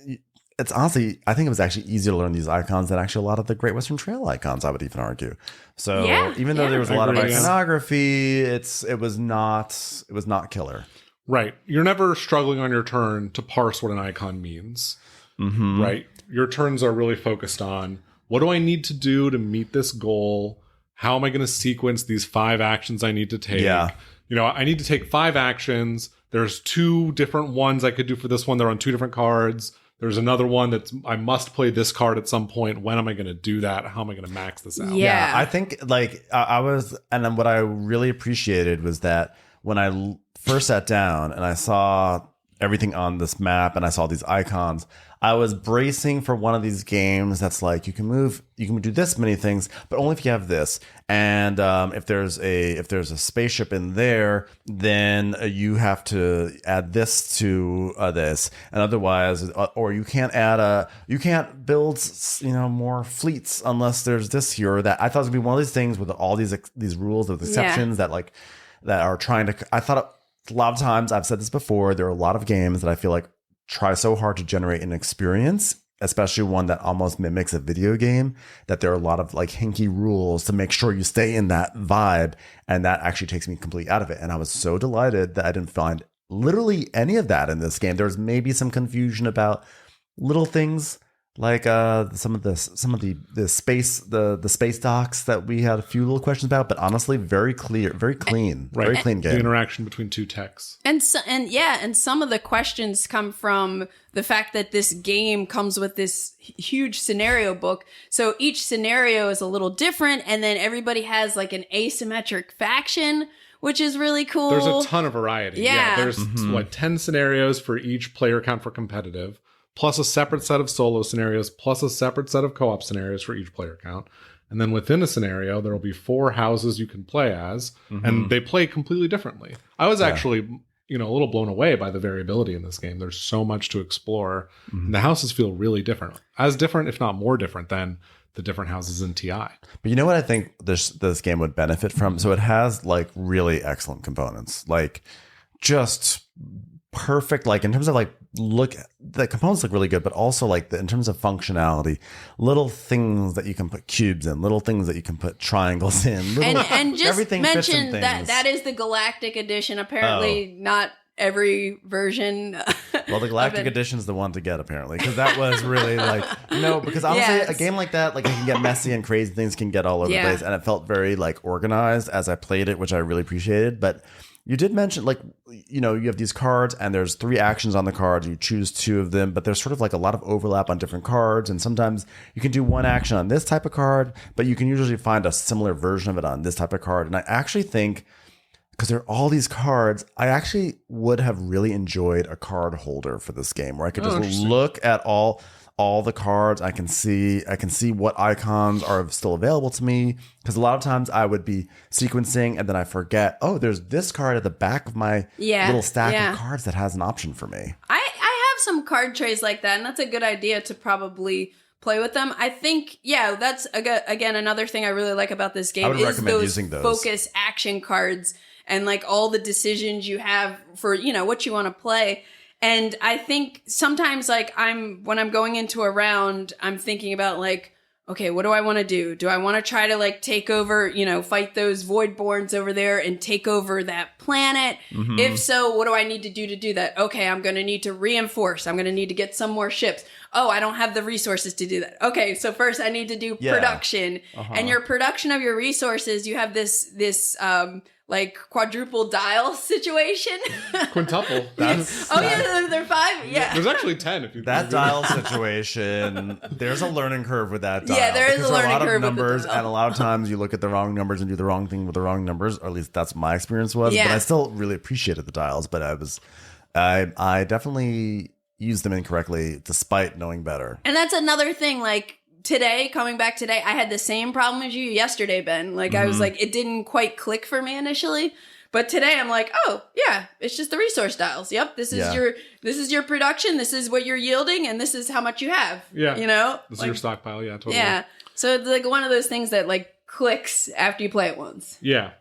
It's honestly, I think it was actually easier to learn these icons than actually a lot of the Great Western Trail icons, I would even argue. So even though there was a lot of iconography, it was not killer. Right. You're never struggling on your turn to parse what an icon means. Mm-hmm. Right. Your turns are really focused on, what do I need to do to meet this goal? How am I going to sequence these 5 actions I need to take? Yeah. You know, I need to take 5 actions. There's 2 different ones I could do for this one. They're on 2 different cards. There's another one that I must play this card at some point. When am I going to do that? How am I going to max this out? Yeah, I think like I was, and then what I really appreciated was that when I first sat down and I saw everything on this map and I saw these icons, I was bracing for one of these games that's like you can do this many things, but only if you have this. And if there's a spaceship in there, then you have to add this to this, and otherwise, or you can't build more fleets unless there's this here or that. I thought it was gonna be one of these things with all these rules with exceptions that are trying to. I thought a lot of times, I've said this before, there are a lot of games that I feel like try so hard to generate an experience, especially one that almost mimics a video game, that there are a lot of like hinky rules to make sure you stay in that vibe. And that actually takes me completely out of it. And I was so delighted that I didn't find literally any of that in this game. There's maybe some confusion about little things like some of the space docks that we had a few little questions about, but honestly, very clear, very clean, very clean game. The interaction between 2 techs, and some of the questions come from the fact that this game comes with this huge scenario book. So each scenario is a little different, and then everybody has like an asymmetric faction, which is really cool. There's a ton of variety. Yeah, there's 10 scenarios for each player count for competitive, plus a separate set of solo scenarios, plus a separate set of co-op scenarios for each player count. And then within a scenario, there will be 4 houses you can play as, and they play completely differently. I was actually, a little blown away by the variability in this game. There's so much to explore. And the houses feel really different. As different, if not more different, than the different houses in TI. But you know what I think this game would benefit from? So it has like really excellent components, like just perfect, like in terms of like the components look really good, but also like in terms of functionality, little things that you can put cubes in, little things that you can put triangles in, and just mention that is the Galactic Edition. Apparently not every version. Well, the Galactic Edition is the one to get apparently, because that was really like because honestly a game like that, like it can get messy and crazy, things can get all over the place, and it felt very like organized as I played it, which I really appreciated. But you did mention, like, you have these cards and there's 3 actions on the cards. You choose 2 of them, but there's sort of like a lot of overlap on different cards. And sometimes you can do one action on this type of card, but you can usually find a similar version of it on this type of card. And I actually think, because there are all these cards, I actually would have really enjoyed a card holder for this game where I could just look at all the cards. I can see what icons are still available to me, because a lot of times I would be sequencing and then I forget, there's this card at the back of my little stack of cards that has an option for me. I have some card trays like that, and that's a good idea to probably play with them. I think, that's again another thing I really like about this game is those focus action cards and like all the decisions you have for what you want to play. And I think sometimes, like, when I'm going into a round, I'm thinking about, like, okay, what do I want to do? Do I want to try to, like, take over, fight those Voidborns over there and take over that planet? If so, what do I need to do that? Okay, I'm going to need to reinforce. I'm going to need to get some more ships. Oh, I don't have the resources to do that. Okay, so first I need to do production. And your production of your resources, you have this like quadruple dial situation. Quintuple. They're 5. Yeah. There's actually 10 if you that dial situation. There's a learning curve with that dial. Yeah, there is a learning curve with numbers, and a lot of times you look at the wrong numbers and do the wrong thing with the wrong numbers, or at least that's my experience was. Yeah. But I still really appreciated the dials. But I definitely, use them incorrectly despite knowing better. And that's another thing, like coming back today, I had the same problem as you yesterday, Ben. Like I was like, it didn't quite click for me initially. But today I'm like, oh yeah, it's just the resource dials. Yep, this is your production. This is what you're yielding, and this is how much you have. Yeah, this is your stockpile. Yeah, totally. Yeah, so it's like one of those things that like clicks after you play it once. Yeah,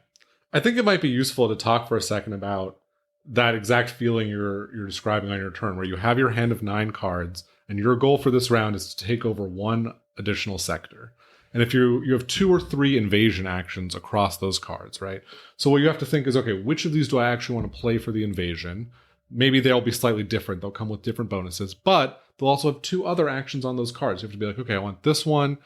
I think it might be useful to talk for a second about that exact feeling you're describing on your turn, where you have your hand of 9 cards, and your goal for this round is to take over 1 additional sector. And if you have 2 or 3 invasion actions across those cards, right? So what you have to think is, okay, which of these do I actually want to play for the invasion? Maybe they'll be slightly different. They'll come with different bonuses, but they'll also have 2 other actions on those cards. You have to be like, okay, I want this one,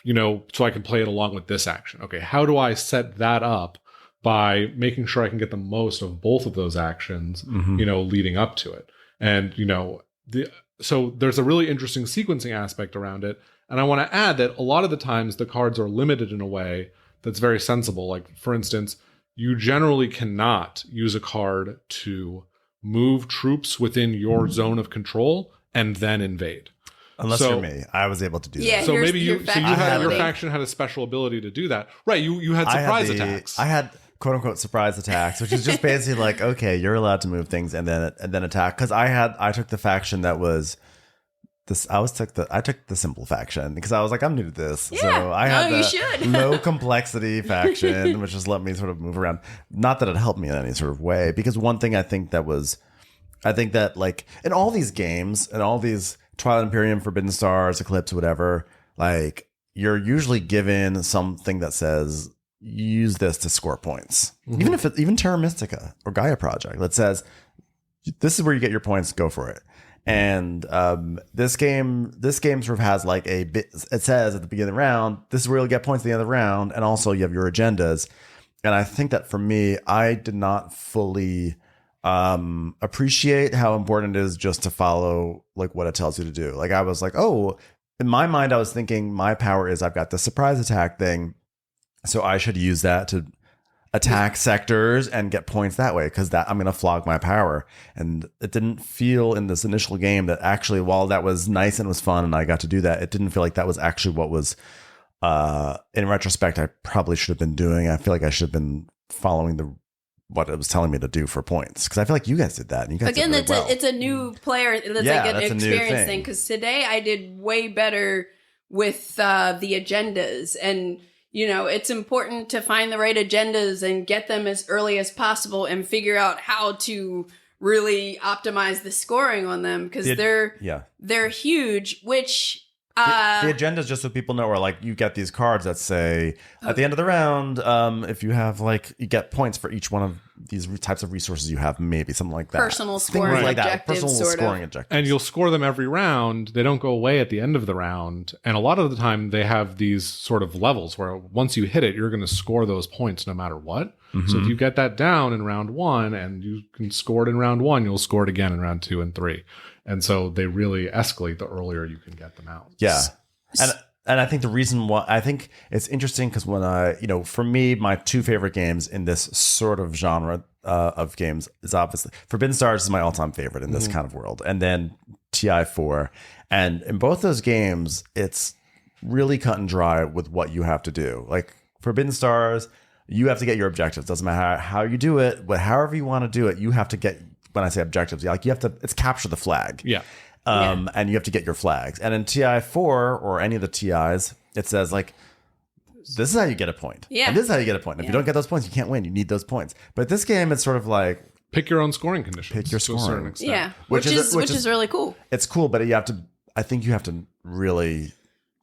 so I can play it along with this action. Okay, how do I set that up by making sure I can get the most of both of those actions, leading up to it? And, so there's a really interesting sequencing aspect around it. And I want to add that a lot of the times the cards are limited in a way that's very sensible. Like, for instance, you generally cannot use a card to move troops within your zone of control and then invade. Unless you're me. I was able to do that. So maybe your faction had a special ability to do that. Right, you had surprise attacks. I had quote unquote surprise attacks, which is just basically like, okay, you're allowed to move things and then attack. Because I took the faction that was this. I took the simple faction because I was like, I'm new to this, so I had the low complexity faction, which just let me sort of move around. Not that it helped me in any sort of way, because one thing I think that like in all these games and all these Twilight Imperium, Forbidden Stars, Eclipse, whatever, like you're usually given something that says use this to score points. Even Terra Mystica or Gaia Project that says this is where you get your points, go for it. And this game sort of has like a bit, it says at the beginning of the round, this is where you'll get points at the end of the round, and also you have your agendas. And I think that for me, I did not fully appreciate how important it is just to follow like what it tells you to do. Like I was like, oh, in my mind, I was thinking my power is I've got the surprise attack thing, so I should use that to attack sectors and get points that way, because that I'm going to flog my power. And it didn't feel in this initial game that actually, while that was nice and was fun and I got to do that, it didn't feel like that was actually what was in retrospect I probably should have been doing. I feel like I should have been following what it was telling me to do for points, because I feel like you guys did that. And you guys again, did really well. It's a new player. That's like an experience thing. Because today I did way better with the agendas, and it's important to find the right agendas and get them as early as possible and figure out how to really optimize the scoring on them, because they're huge, which the agendas, just so people know, are like you get these cards that say at the end of the round, if you have like you get points for each one of these types of resources you have, maybe something like that. Personal scoring objectives, objectives. And you'll score them every round. They don't go away at the end of the round. And a lot of the time they have these sort of levels where once you hit it, you're going to score those points no matter what. So if you get that down in round 1 and you can score it in round 1, you'll score it again in round 2 and 3. And so they really escalate the earlier you can get them out. Yeah. And I think the reason why I think it's interesting, because when for me, my 2 favorite games in this sort of genre of games is obviously Forbidden Stars is my all-time favorite in this kind of world. And then TI4. And in both those games, it's really cut and dry with what you have to do. Like Forbidden Stars, you have to get your objectives. Doesn't matter how you do it, but however you want to do it, you have to get, when I say objectives, like you have to, it's capture the flag. Yeah. And you have to get your flags. And in TI4 or any of the TIs, it says like, this is how you get a point. Yeah. And this is how you get a point. And if you don't get those points, you can't win. You need those points. But this game, it's sort of like, pick your own scoring conditions. Pick your scoring. Yeah. Which is really cool. It's cool, but I think you have to really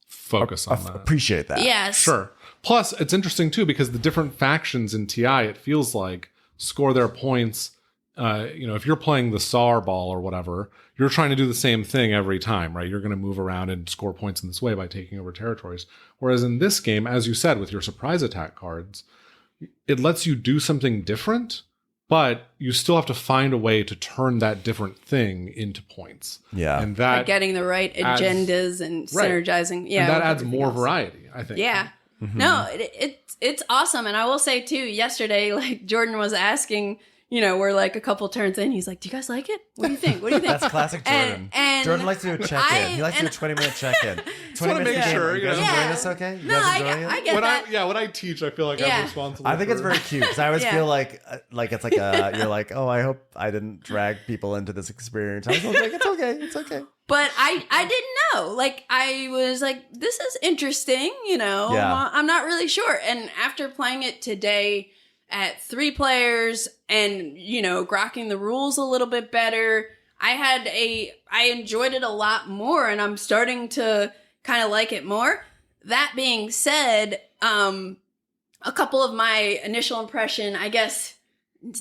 focus on that. Appreciate that. Yes. Sure. Plus, it's interesting too, because the different factions in TI, it feels like, score their points. If you're playing the SAR ball or whatever, you're trying to do the same thing every time, right? You're going to move around and score points in this way by taking over territories. Whereas in this game, as you said, with your surprise attack cards, it lets you do something different, but you still have to find a way to turn that different thing into points. Yeah. And that by getting the right agendas and synergizing. Yeah. And that adds more variety, I think. Yeah. No, it's awesome. And I will say too, yesterday, like Jordan was asking, we're like a couple turns in. He's like, "Do you guys like it? What do you think? What do you think?" That's classic Jordan. And Jordan likes to do a check-in. He likes to do a 20-minute check-in. 20 wanna minutes make game. sure, Are you guys you know? enjoying this okay? You No, guys enjoying I it? get that. When I teach, I feel like I'm responsible. I think it's for- very cute because I always Yeah. feel like it's like you're like, oh, I hope I didn't drag people into this experience. I was like, it's okay, it's okay. But I didn't know. Like, I was like, this is interesting, Yeah. I'm not really sure. And after playing it today at 3 players and, grokking the rules a little bit better, I enjoyed it a lot more, and I'm starting to kind of like it more. That being said, a couple of my initial impression, I guess,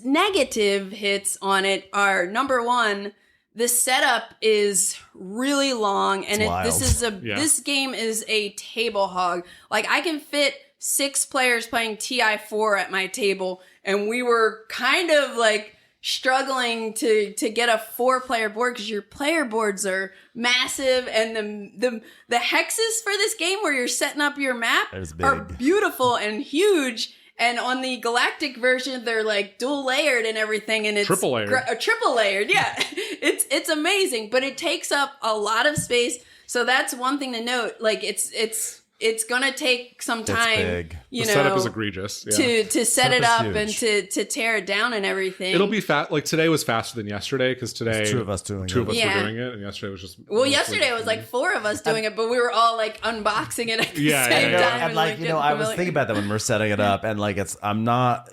negative hits on it are, number one, the setup is really long, and this game is a table hog. Like, I can fit 6 players playing TI4 at my table, and we were kind of like struggling to get a 4-player board because your player boards are massive, and the hexes for this game where you're setting up your map are beautiful and huge. And on the galactic version, they're like dual layered and everything, and it's triple layered. Triple layered, yeah. It's amazing, but it takes up a lot of space. So that's one thing to note. Like, it's gonna take some time. Big. The setup is egregious. Yeah. To set it up and huge. to tear it down and everything. It'll be fast. Like, today was faster than yesterday because today There's 2 of us doing were Yeah. doing it, and yesterday was just. Well, yesterday it was like 4 of us doing it, but we were all like unboxing it at the Yeah, same yeah, yeah. time. And like, I was thinking about that when we're setting it up, and like, I'm not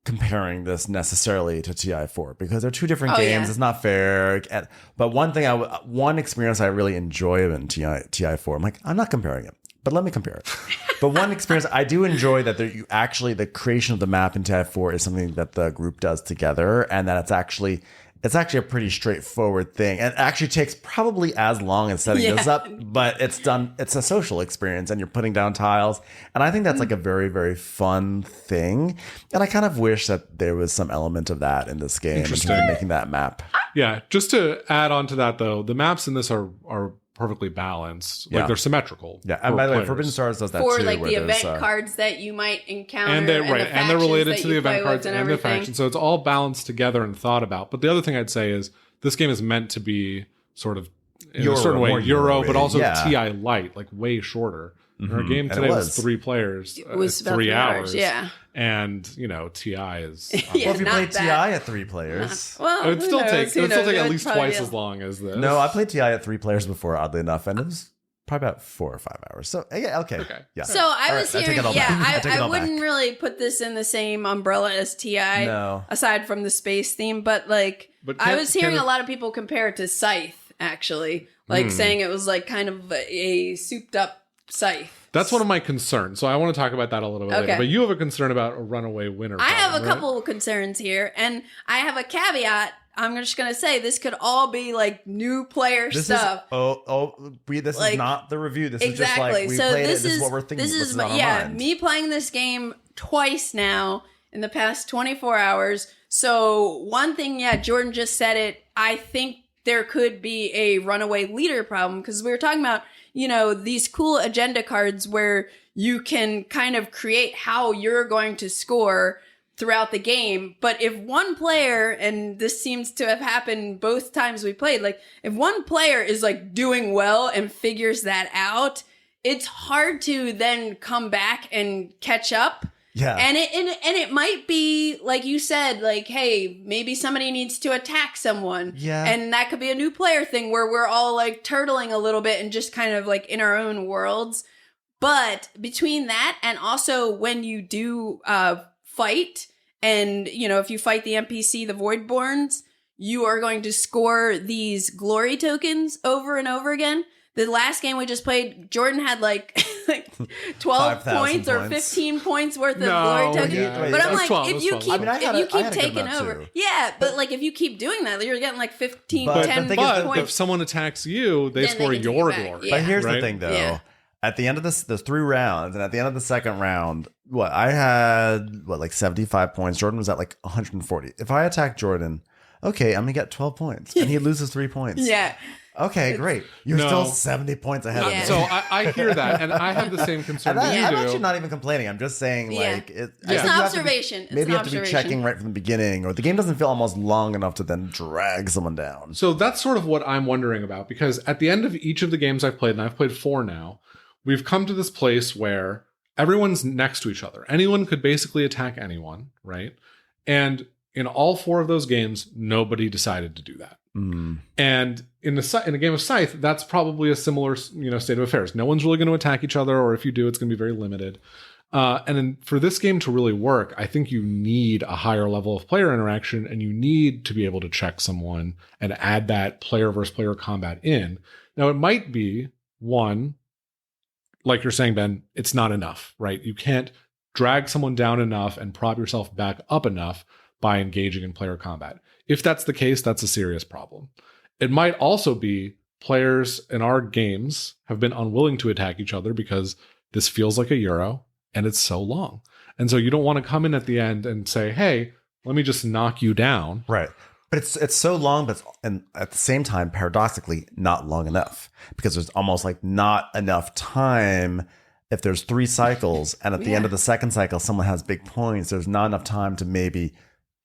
comparing this necessarily to TI4 because they're 2 different games. Yeah. It's not fair. But one experience I really enjoy in TI4, I'm like, I'm not comparing it, but let me compare it. But one experience I do enjoy that the creation of the map in TI4 is something that the group does together, and that it's actually a pretty straightforward thing. And it actually takes probably as long as setting this up, but it's a social experience, and you're putting down tiles. And I think that's like a very, very fun thing. And I kind of wish that there was some element of that in this game, in terms of making that map. Yeah, just to add on to that, though, the maps in this are perfectly balanced. Like, they're symmetrical. Yeah, and by the way, Forbidden Stars does that for too. like the event cards that you might encounter, and they're related to the event cards and the faction. So it's all balanced together and thought about. But the other thing I'd say is this game is meant to be sort of in a certain way Euro, but also TI light, like way shorter. Mm-hmm. Our game today was 3 players. It was 3 hours. Yeah. And, TI is... well, if you play TI at 3 players... Well, it would still take at least twice as as long as this. No, I played TI at 3 players before, oddly enough, and it was probably about 4 or 5 hours. So, yeah, okay. Yeah. So I was hearing, I wouldn't back. really put this in the same umbrella as TI, aside from the space theme, but I was hearing a lot of people compare it to Scythe, actually, saying it was like kind of a souped up Scythe. That's one of my concerns. So I want to talk about that a little bit later. But you have a concern about a runaway winner. I have a couple of concerns here, and I have a caveat. I'm just going to say this could all be like new player stuff. This is not the review. This is just like we so played this it. This is what we're thinking. This is on our mind. me playing this game twice now in the past 24 hours. So one thing, Jordan just said it. I think there could be a runaway leader problem because we were talking about these cool agenda cards where you can kind of create how you're going to score throughout the game. But if one player, and this seems to have happened both times we played, like if one player is like doing well and figures that out, it's hard to then come back and catch up. Yeah. And it might be like you said, like, hey, maybe somebody needs to attack someone. Yeah. And that could be a new player thing where we're all like turtling a little bit and just kind of like in our own worlds. But between that and also when you do fight, and if you fight the NPC, the Voidborns, you are going to score these glory tokens over and over again. The last game we just played, Jordan had like 12 points or 15 points worth of glory tokens. Yeah. But I'm like, 12, if you keep taking over, but like if you keep doing that, you're getting like 15, But 10 But points. if someone attacks you, they Then score they can take your it back. glory. Yeah. But here's Right? the thing, though. Yeah. At the end of there's 3 rounds, and at the end of the second round, I had like 75 points. Jordan was at like 140. If I attack Jordan, okay, I'm gonna get 12 points, and he loses 3 points. Yeah. Okay, great. You're still 70 points ahead of me. So I hear that, and I have the same concern that you I'm do. actually not even complaining. I'm just saying, like, it's an observation. Maybe you have to be checking right from the beginning, or the game doesn't feel almost long enough to then drag someone down. So that's sort of what I'm wondering about, because at the end of each of the games I've played, and I've played 4 now, we've come to this place where everyone's next to each other. Anyone could basically attack anyone, right? And in all 4 of those games, nobody decided to do that. And in a game of Scythe, that's probably a similar, state of affairs. No one's really going to attack each other, or if you do, it's going to be very limited. And then for this game to really work, I think you need a higher level of player interaction, and you need to be able to check someone and add that player versus player combat in. Now, it might be one, like you're saying, Ben, it's not enough, right? You can't drag someone down enough and prop yourself back up enough by engaging in player combat. If that's the case, that's a serious problem. It might also be players in our games have been unwilling to attack each other because this feels like a Euro and it's so long. And so you don't want to come in at the end and say, hey, let me just knock you down. Right. But it's so long, and at the same time, paradoxically, not long enough, because there's almost like not enough time. If there's 3 cycles and at the end of the second cycle, someone has big points, there's not enough time to maybe...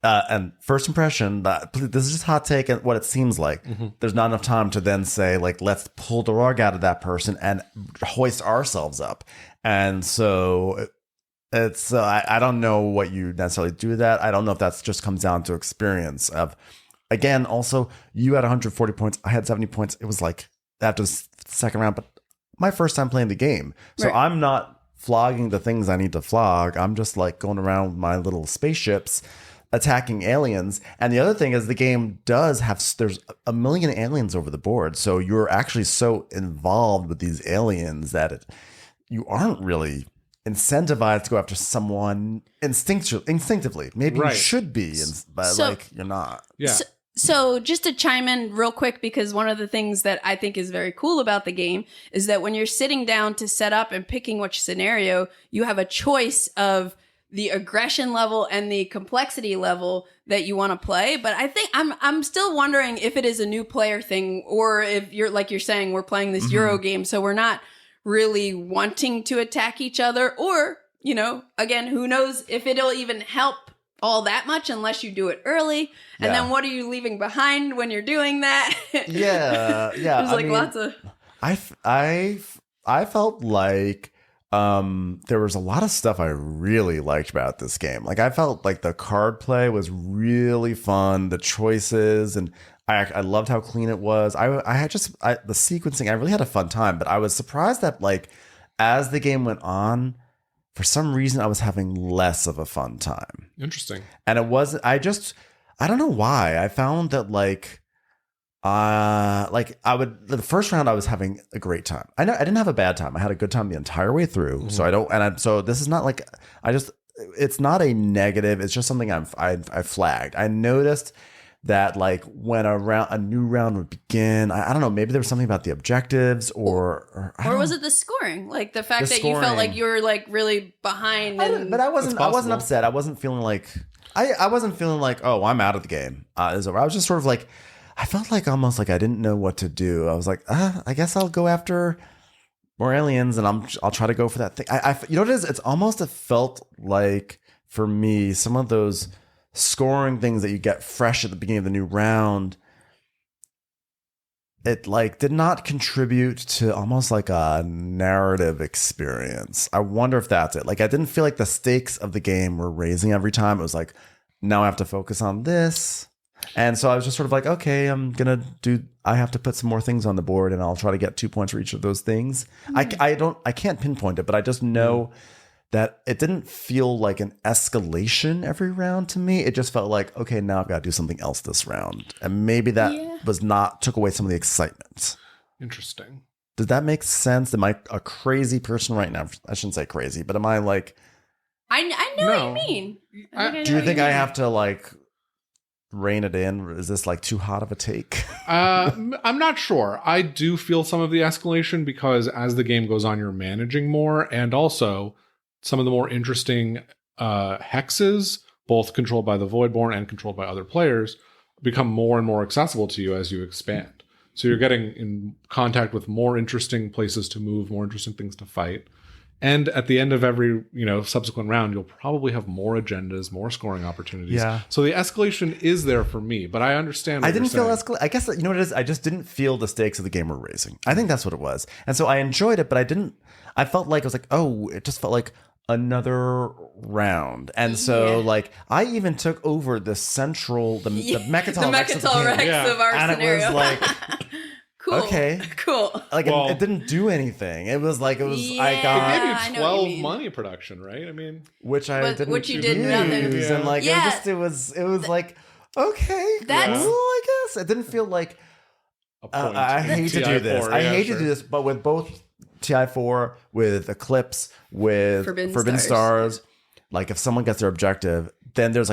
and first impression, this is just hot take and what it seems like. There's not enough time to then say, like, let's pull the rug out of that person and hoist ourselves up. And so it's I don't know what you necessarily do with that. I don't know if that just comes down to experience of, again, also you had 140 points, I had 70 points. It was like after the second round, but my first time playing the game. So I'm not flogging the things I need to flog. I'm just like going around with my little spaceships attacking aliens. And the other thing is the game does have, there's a million aliens over the board. So you're actually so involved with these aliens that you aren't really incentivized to go after someone instinctively. Maybe you should be, but you're not. Yeah. So just to chime in real quick, because one of the things that I think is very cool about the game is that when you're sitting down to set up and picking which scenario, you have a choice of the aggression level and the complexity level that you want to play. But I think I'm still wondering if it is a new player thing, or if you're, like you're saying, we're playing this Euro game, so we're not really wanting to attack each other, or, again, who knows if it'll even help all that much unless you do it early. And then what are you leaving behind when you're doing that? Yeah. There's lots of... I felt like there was a lot of stuff I really liked about this game. Like, I felt like the card play was really fun, the choices, and I loved how clean it was. The sequencing, I really had a fun time, but I was surprised that, like, as the game went on, for some reason I was having less of a fun time. Interesting. And it wasn't, I don't know why. I found that, the first round I was having a great time. I didn't have a bad time. I had a good time the entire way through. So this is not like, it's not a negative. It's just something I flagged. I noticed that, like, when a new round would begin, I don't know, maybe there was something about the objectives or was it the scoring? Like the fact that you felt like you were like really behind. But I wasn't upset. I wasn't feeling like, oh, I'm out of the game. I was just sort of like, I felt like almost like I didn't know what to do. I was like, I guess I'll go after more aliens, and I'll try to go for that thing. You know what it is? It's almost, it felt like, for me, some of those scoring things that you get fresh at the beginning of the new round, it like did not contribute to almost like a narrative experience. I wonder if that's it. Like, I didn't feel like the stakes of the game were raising every time. It was like, now I have to focus on this. And so I was just sort of like, okay, I have to put some more things on the board, and I'll try to get 2 points for each of those things. I can't pinpoint it, but I just know that it didn't feel like an escalation every round to me. It just felt like, okay, now I've got to do something else this round. And maybe that took away some of the excitement. Interesting. Does that make sense? Am I a crazy person right now? I shouldn't say crazy, but am I like... I know what you mean. Do you think I have to like rein it in? Is this like too hot of a take? I'm not sure. I do feel some of the escalation because as the game goes on, you're managing more, and also some of the more interesting hexes, both controlled by the Voidborn and controlled by other players, become more and more accessible to you as you expand. So you're getting in contact with more interesting places to move, more interesting things to fight. And at the end of every, subsequent round, you'll probably have more agendas, more scoring opportunities. Yeah. So the escalation is there for me, but I understand what I didn't you're feel saying. I guess you know what it is? I just didn't feel the stakes of the game were raising. I think that's what it was. And so I enjoyed it, but I felt like, I was like, oh, it just felt like another round. And so I even took over the central, the Mechatol Rex of our and scenario. It was like, cool. Okay. Cool. Like it didn't do anything. It was I got it gave you 12 money production, right? I mean, which I didn't which you use. did nothing. And it was like, okay, that's cool, I guess. It didn't feel like I hate to do this. I hate to do this, but with both TI4, with Eclipse, with Forbidden Stars, like if someone gets their objective, then there's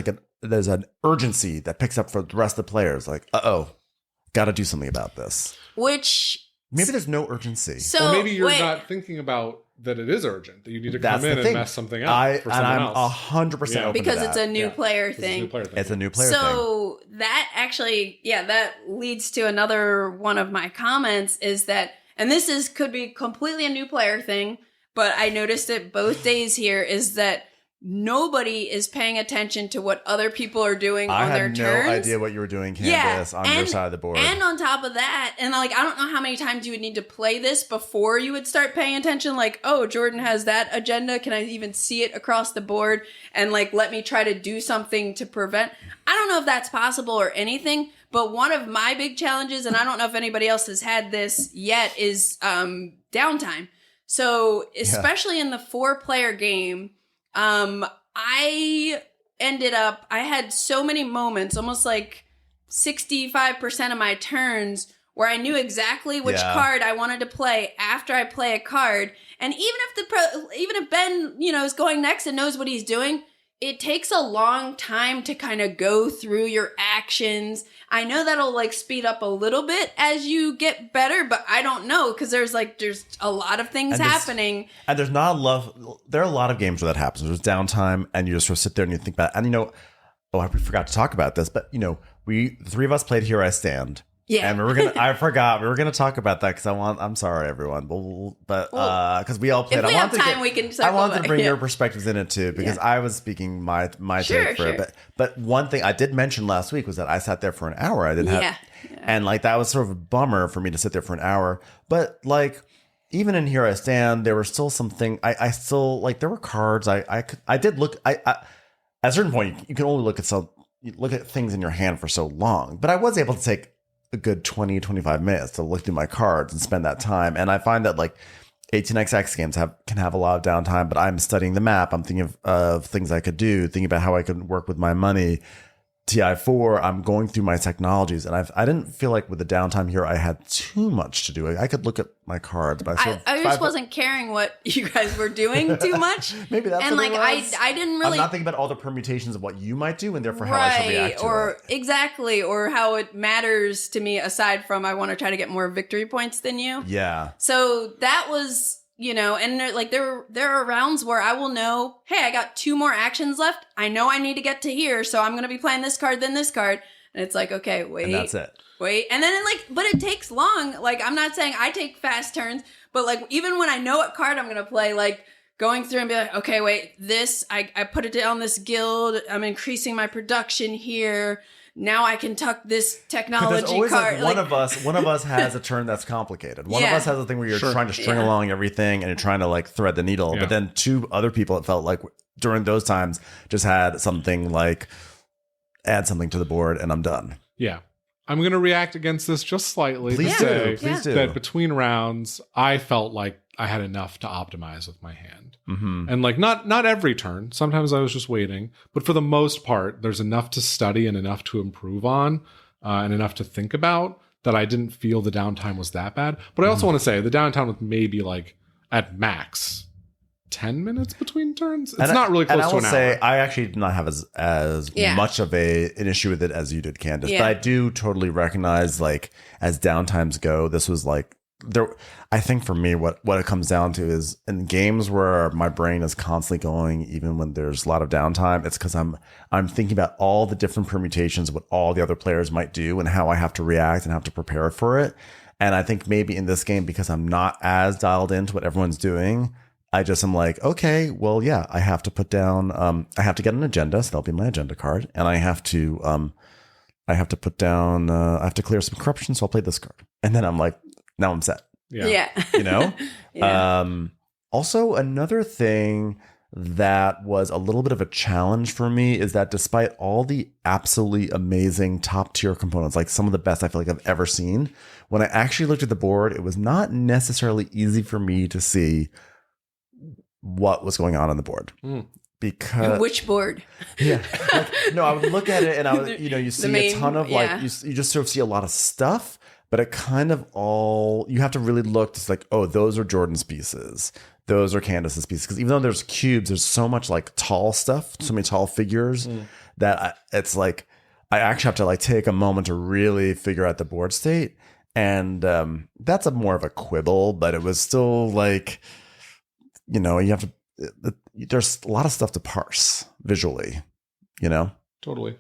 an urgency that picks up for the rest of the players. Like, got to do something about this. Which maybe there's no urgency. So or maybe you're not thinking about that it is urgent, that you need to come in and mess something up for someone else. I'm 100% open because to that. it's a new player thing. It's a new player thing. So that actually, that leads to another one of my comments is that, and this could be completely a new player thing, but I noticed it both days here, is that nobody is paying attention to what other people are doing on their turns. I had no idea what you were doing, Candice, on your side of the board. And on top of that, and I don't know how many times you would need to play this before you would start paying attention. Like, oh, Jordan has that agenda. Can I even see it across the board? And let me try to do something to prevent. I don't know if that's possible or anything, but one of my big challenges, and I don't know if anybody else has had this yet, is downtime. So especially in the 4-player game, I had so many moments, almost 65% of my turns, where I knew exactly which card I wanted to play after I play a card. And even if Ben, is going next and knows what he's doing, it takes a long time to kind of go through your actions. I know that'll speed up a little bit as you get better, but I don't know, because there's a lot of things happening. And there's not a lot. There are a lot of games where that happens. There's downtime, and you just sort of sit there and you think about it. And I forgot to talk about this, but the 3 of us played Here I Stand. Yeah. And I forgot we were gonna talk about that because I'm sorry everyone, but because we all played. If we have time, we can. I wanted to bring your perspectives in it too, because I was speaking my take for it. But one thing I did mention last week was that I sat there for an hour. I didn't have, and that was sort of a bummer for me to sit there for an hour. But even in Here I Stand, there were still something. I still there were cards. I did look. At a certain point, you can only look at things in your hand for so long. But I was able to take a good 20-25 minutes to look through my cards and spend that time. And I find that 18xx games can have a lot of downtime, but I'm studying the map. I'm thinking of things I could do, thinking about how I could work with my money. TI4, I'm going through my technologies, and I didn't feel like with the downtime here I had too much to do. I could look at my cards, but I just wasn't caring what you guys were doing too much. Maybe that's and what it was. I didn't really. I'm not thinking about all the permutations of what you might do, and therefore how I should react to it. Exactly, or how it matters to me. Aside from I want to try to get more victory points than you. Yeah. So that was. And there are rounds where I will know, hey, I got 2 more actions left. I know I need to get to here, so I'm going to be playing this card, then this card. And it's okay, wait. And that's it. Wait. And then but it takes long. I'm not saying I take fast turns, but even when I know what card I'm going to play, going through and be okay, wait, this, I put it down this guild. I'm increasing my production here. Now I can tuck this technology always card. One of us has a turn that's complicated. One of us has a thing where you're trying to string along everything and you're trying to thread the needle. Yeah. But then 2 other people, it felt like during those times, just had something add something to the board and I'm done. Yeah. I'm going to react against this just slightly. Please to do. say that between rounds, I felt like I had enough to optimize with my hand. Mm-hmm. And not every turn. Sometimes I was just waiting. But for the most part, there's enough to study and enough to improve on and enough to think about that I didn't feel the downtime was that bad. But I also want to say the downtime was maybe at max 10 minutes between turns. It's not really close to an hour. And I will say, I actually did not have as much of an issue with it as you did, Candice. Yeah. But I do totally recognize, as downtimes go, this was I think for me, what it comes down to is in games where my brain is constantly going, even when there's a lot of downtime, it's because I'm thinking about all the different permutations of what all the other players might do and how I have to react and have to prepare for it. And I think maybe in this game, because I'm not as dialed into what everyone's doing, I just am like, okay, well, yeah, I have to put down, I have to get an agenda, so that'll be my agenda card, and I have to put down, I have to clear some corruption, so I'll play this card, and then I'm like, now I'm set. Yeah. You know? Yeah. Also, another thing that was a little bit of a challenge for me is that despite all the absolutely amazing top tier components, like some of the best I feel like I've ever seen, when I actually looked at the board, it was not necessarily easy for me to see what was going on the board. Because which board? Yeah. Like, no, I would look at it and I would, you see a ton of like, you just sort of see a lot of stuff, but it kind of all, you have to really look. It's like, oh, those are Jordan's pieces. Those are Candice's pieces. Because even though there's cubes, there's so much like tall stuff, so many tall figures that it's like, I actually have to like take a moment to really figure out the board state. And that's more of a quibble, but it was still like, you have to, there's a lot of stuff to parse visually, Totally.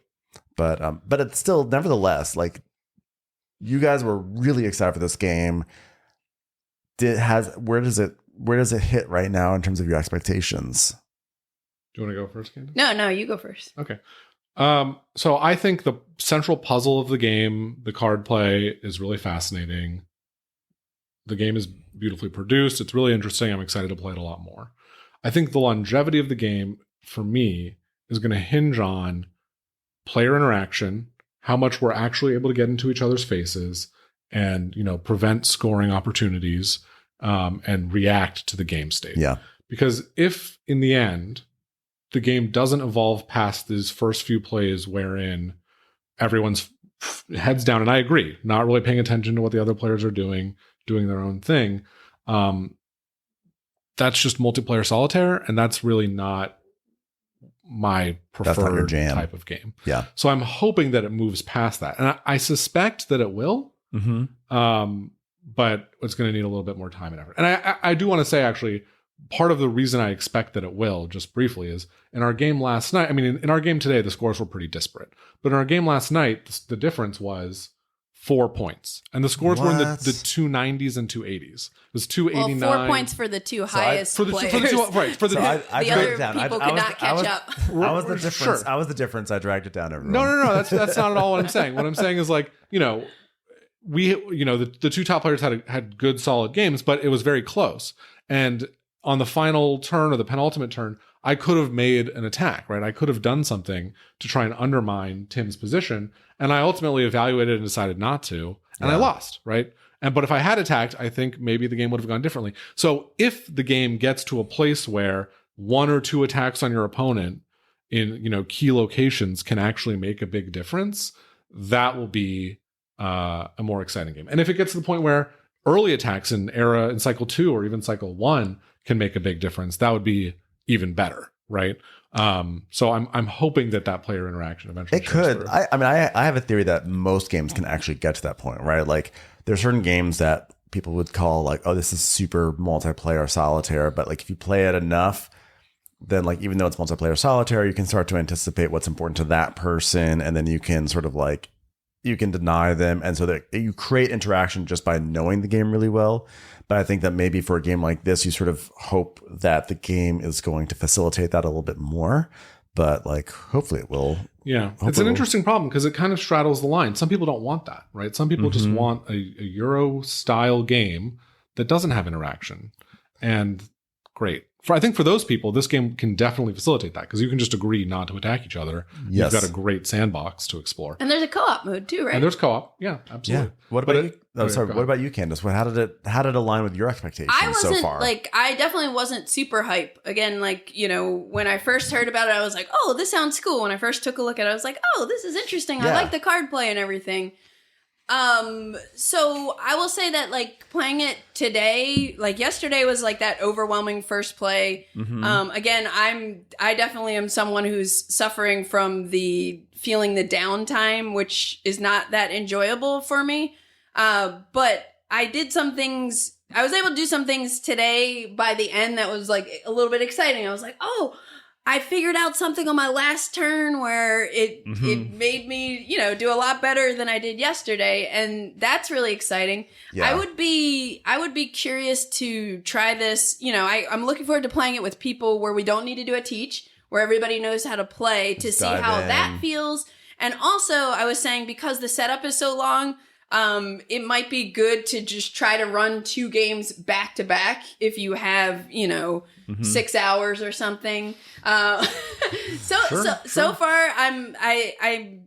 But it's still, nevertheless, like, you guys were really excited for this game. Where does it hit right now in terms of your expectations? Do you want to go first, Candice? No, you go first. Okay. So I think the central puzzle of the game, the card play, is really fascinating. The game is beautifully produced. It's really interesting. I'm excited to play it a lot more. I think the longevity of the game, for me, is going to hinge on player interaction, how much we're actually able to get into each other's faces and, prevent scoring opportunities and react to the game state. Yeah. Because if, in the end, the game doesn't evolve past these first few plays wherein everyone's heads down, and I agree, not really paying attention to what the other players are doing their own thing, that's just multiplayer solitaire, and that's really not my preferred type of game. Yeah. So I'm hoping that it moves past that. And I suspect that it will, but it's going to need a little bit more time and effort. And I do want to say, actually, part of the reason I expect that it will, just briefly, is in our game last night, I mean, in our game today, the scores were pretty disparate. But in our game last night, the difference was 4 points. And the scores were in the 290s and 280s. It was 289. Well, 4 points for the two highest players. I the other people could not catch up. I was the difference. Sure. I was the difference. I dragged it down, everyone. No. That's not at all what I'm saying. What I'm saying is, like, the two top players had good, solid games, but it was very close. And on the final turn or the penultimate turn, I could have made an attack, right? I could have done something to try and undermine Tim's position. And I ultimately evaluated and decided not to. And I lost, right? But if I had attacked, I think maybe the game would have gone differently. So if the game gets to a place where one or two attacks on your opponent in, key locations can actually make a big difference, that will be a more exciting game. And if it gets to the point where early attacks in cycle 2 or even cycle 1 can make a big difference, that would be even better, right? So I'm hoping that player interaction eventually it could. I have a theory that most games can actually get to that point, right? Like, there's certain games that people would call like, oh, this is super multiplayer solitaire, but like if you play it enough, then like even though it's multiplayer solitaire, you can start to anticipate what's important to that person, and then you can sort of like you can deny them, and so that you create interaction just by knowing the game really well. But I think that maybe for a game like this, you sort of hope that the game is going to facilitate that a little bit more. But like, hopefully it will. Yeah, it's an interesting problem because it kind of straddles the line. Some people don't want that, right? Some people just want a Euro style game that doesn't have interaction. And great. I think for those people, this game can definitely facilitate that because you can just agree not to attack each other. Yes. You've got a great sandbox to explore. And there's a co-op mode too, right? And there's co-op. Yeah, absolutely. Yeah. What about you? What about you, Candice? How did it align with your expectations so far? I definitely wasn't super hype. Again, when I first heard about it, I was like, oh, this sounds cool. When I first took a look at it, I was like, oh, this is interesting. I like the card play and everything. So I will say that playing it today, yesterday was that overwhelming first play. Again, I definitely am someone who's suffering from feeling the downtime, which is not that enjoyable for me. But I did some things. I was able to do some things today by the end that was like a little bit exciting. I was like, oh, I figured out something on my last turn where it made me, do a lot better than I did yesterday, and that's really exciting. Yeah. I would be curious to try this. I'm looking forward to playing it with people where we don't need to do a teach, where everybody knows how to play, to see how that feels. And also, I was saying, because the setup is so long, it might be good to just try to run 2 games back to back if you have, 6 hours or something. So far, I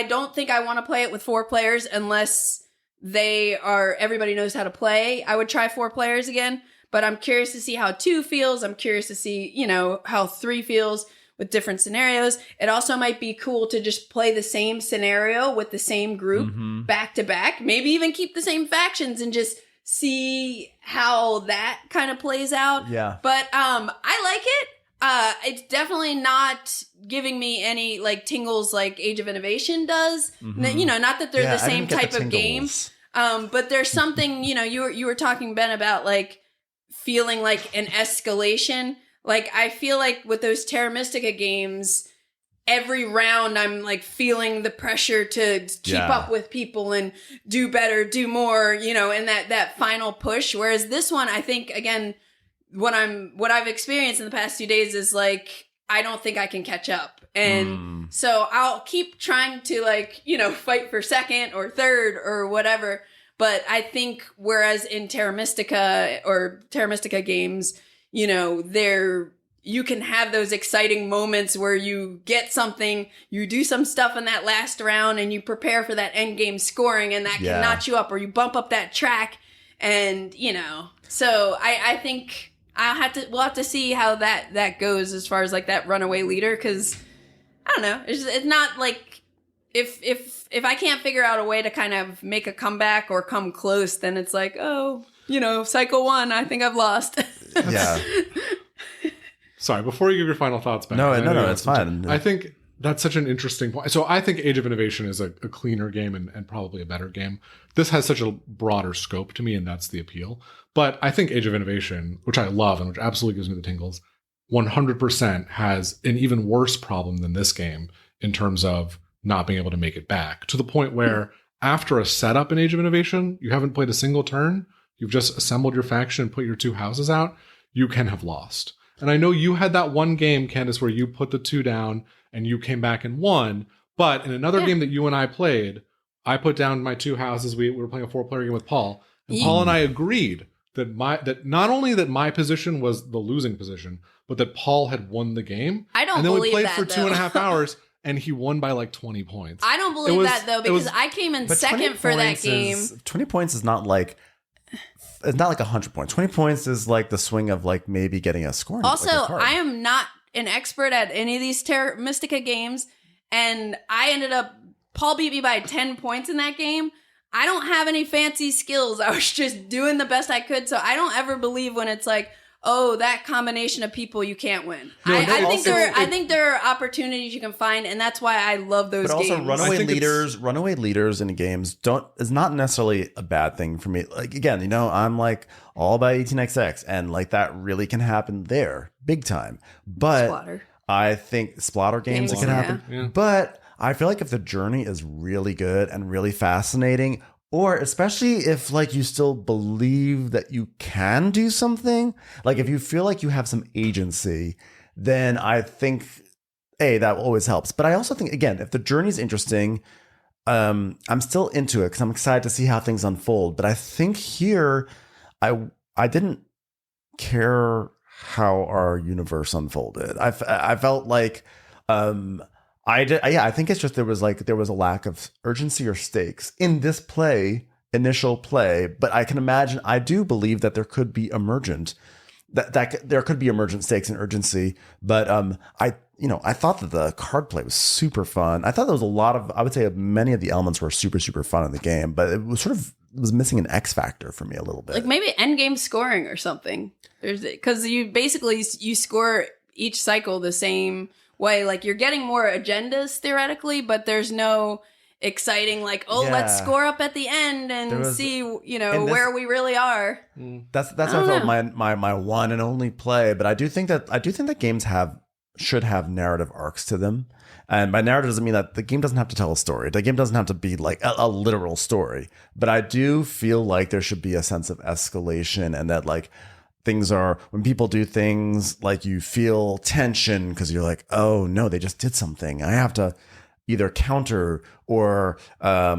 don't think I want to play it with 4 players unless everybody knows how to play. I would try 4 players again, but I'm curious to see how 2 feels. I'm curious to see, how 3 feels with different scenarios. It also might be cool to just play the same scenario with the same group back to back, maybe even keep the same factions and just see how that kind of plays out. Yeah. But I like it. It's definitely not giving me any like tingles like Age of Innovation does. Not that they're the same type of game. But there's something, you were talking, Ben, about like feeling like an escalation. Like, I feel like with those Terra Mystica games, every round I'm like feeling the pressure to keep up with people and do better, do more, and that final push. Whereas this one, I think, again, what I've experienced in the past 2 days is like, I don't think I can catch up. And so I'll keep trying to like, fight for second or third or whatever. But I think whereas in Terra Mystica games, you can have those exciting moments where you get something, you do some stuff in that last round and you prepare for that end game scoring, and that can notch you up, or you bump up that track. And, so I think we'll have to see how that goes as far as like that runaway leader. 'Cause I don't know. It's not like if I can't figure out a way to kind of make a comeback or come close, then it's like, oh, cycle 1, I think I've lost. Yeah. Sorry, before you give your final thoughts back. No, it's fine. I think that's such an interesting point. So I think Age of Innovation is a cleaner game and probably a better game. This has such a broader scope to me, and that's the appeal. But I think Age of Innovation, which I love and which absolutely gives me the tingles, 100% has an even worse problem than this game in terms of not being able to make it back. To the point where after a setup in Age of Innovation, you haven't played a single turn, you've just assembled your faction and put your 2 houses out, you can have lost. And I know you had that one game, Candice, where you put the 2 down and you came back and won. But in another game that you and I played, I put down my 2 houses. We were playing a 4-player game with Paul. And Paul and I agreed that not only that my position was the losing position, but that Paul had won the game. I don't believe that, And then we played for 2.5 hours. And he won by like 20 points. I don't believe that, though, because I came in second for that game. 20 points is not like... It's not like 100 points. 20 points is like the swing of like maybe getting a score. Also, like a I am not an expert at any of these Terra Mystica games. And Paul beat me by 10 points in that game. I don't have any fancy skills. I was just doing the best I could. So I don't ever believe when it's like, oh, that combination of people, you can't win. I think there are opportunities you can find, and that's why I love those games. But also, runaway leaders in games is not necessarily a bad thing for me. Like, again, I'm like all about 18xx, and like that really can happen there, big time. But Splatter. I think Splatter games it can happen. Yeah. But I feel like if the journey is really good and really fascinating, or especially if like you still believe that you can do something, like if you feel like you have some agency, then I think that always helps. But I also think, again, if the journey's interesting, I'm still into it because I'm excited to see how things unfold. But I think here, I didn't care how our universe unfolded. I felt like I think it's just there was a lack of urgency or stakes in this initial play, but I can imagine, I do believe that there could be emergent stakes and urgency. But I thought that the card play was super fun. I thought there was a lot of, I would say many of the elements were super, super fun in the game, but it was missing an X factor for me a little bit. Like maybe end game scoring or something. Because you score each cycle the same way. Like you're getting more agendas theoretically, but there's no, exciting, like, let's score up at the end and see, where we really are. That's how I felt my one and only play. But I do think that games should have narrative arcs to them. And by narrative doesn't mean that the game doesn't have to tell a story. The game doesn't have to be like a literal story. But I do feel like there should be a sense of escalation, and that like when people do things, like you feel tension because you're like, oh no, they just did something. I have to either counter, or a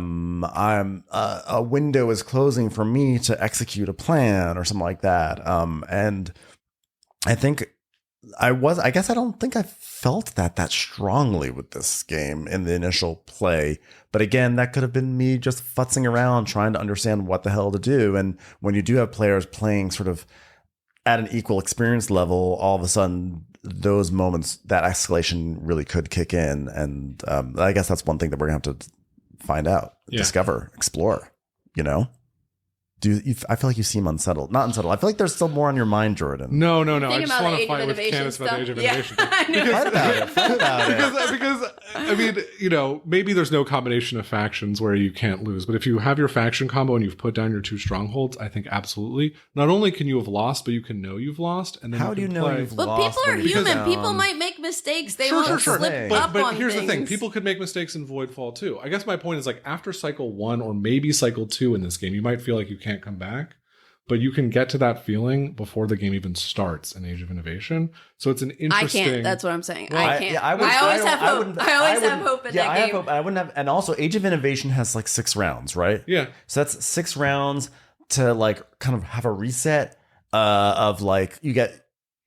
window is closing for me to execute a plan or something like that. And I think I guess I don't think I felt that strongly with this game in the initial play. But again, that could have been me just futzing around trying to understand what the hell to do. And when you do have players playing sort of at an equal experience level, all of a sudden those moments, that escalation really could kick in. And I guess that's one thing that we're going to have to find out, discover, explore, I feel like you seem unsettled. Not unsettled. I feel like there's still more on your mind, Jordan. No. I just want to fight with Candice about the Age of Innovation. Fight about it. Because I mean, maybe there's no combination of factions where you can't lose. But if you have your faction combo and you've put down your 2 strongholds, I think absolutely. Not only can you have lost, but you can know you've lost. And then how do you know you've lost? But people are human. People might make mistakes. They won't slip up but on here's things. the thing. People could make mistakes in Voidfall too. I guess my point is, like, after cycle 1 or maybe cycle 2 in this game, you might feel like you can't come back, but you can get to that feeling before the game even starts in Age of Innovation. So it's an interesting. I can't. That's what I'm saying. Well, I can't. I always have hope. I always have hope in that game. I have hope. I wouldn't have. And also, Age of Innovation has like 6 rounds, right? Yeah. So that's 6 rounds to like kind of have a reset of like you get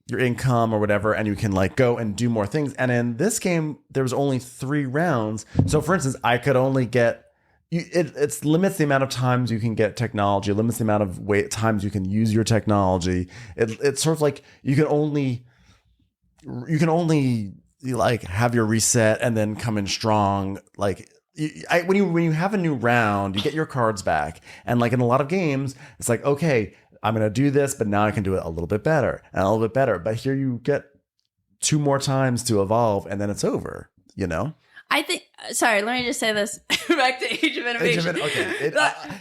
your income or whatever, and you can like go and do more things. And in this game, there was only 3 rounds. So for instance, I could only get. It limits the amount of times you can get technology. It limits the amount of times you can use your technology. It's sort of like you can only like have your reset and then come in strong. Like when you have a new round, you get your cards back, and like in a lot of games, it's like, okay, I'm gonna do this, but now I can do it a little bit better and a little bit better. But here you get 2 more times to evolve, and then it's over. I think. Sorry, let me just say this back to Age of Innovation. Okay,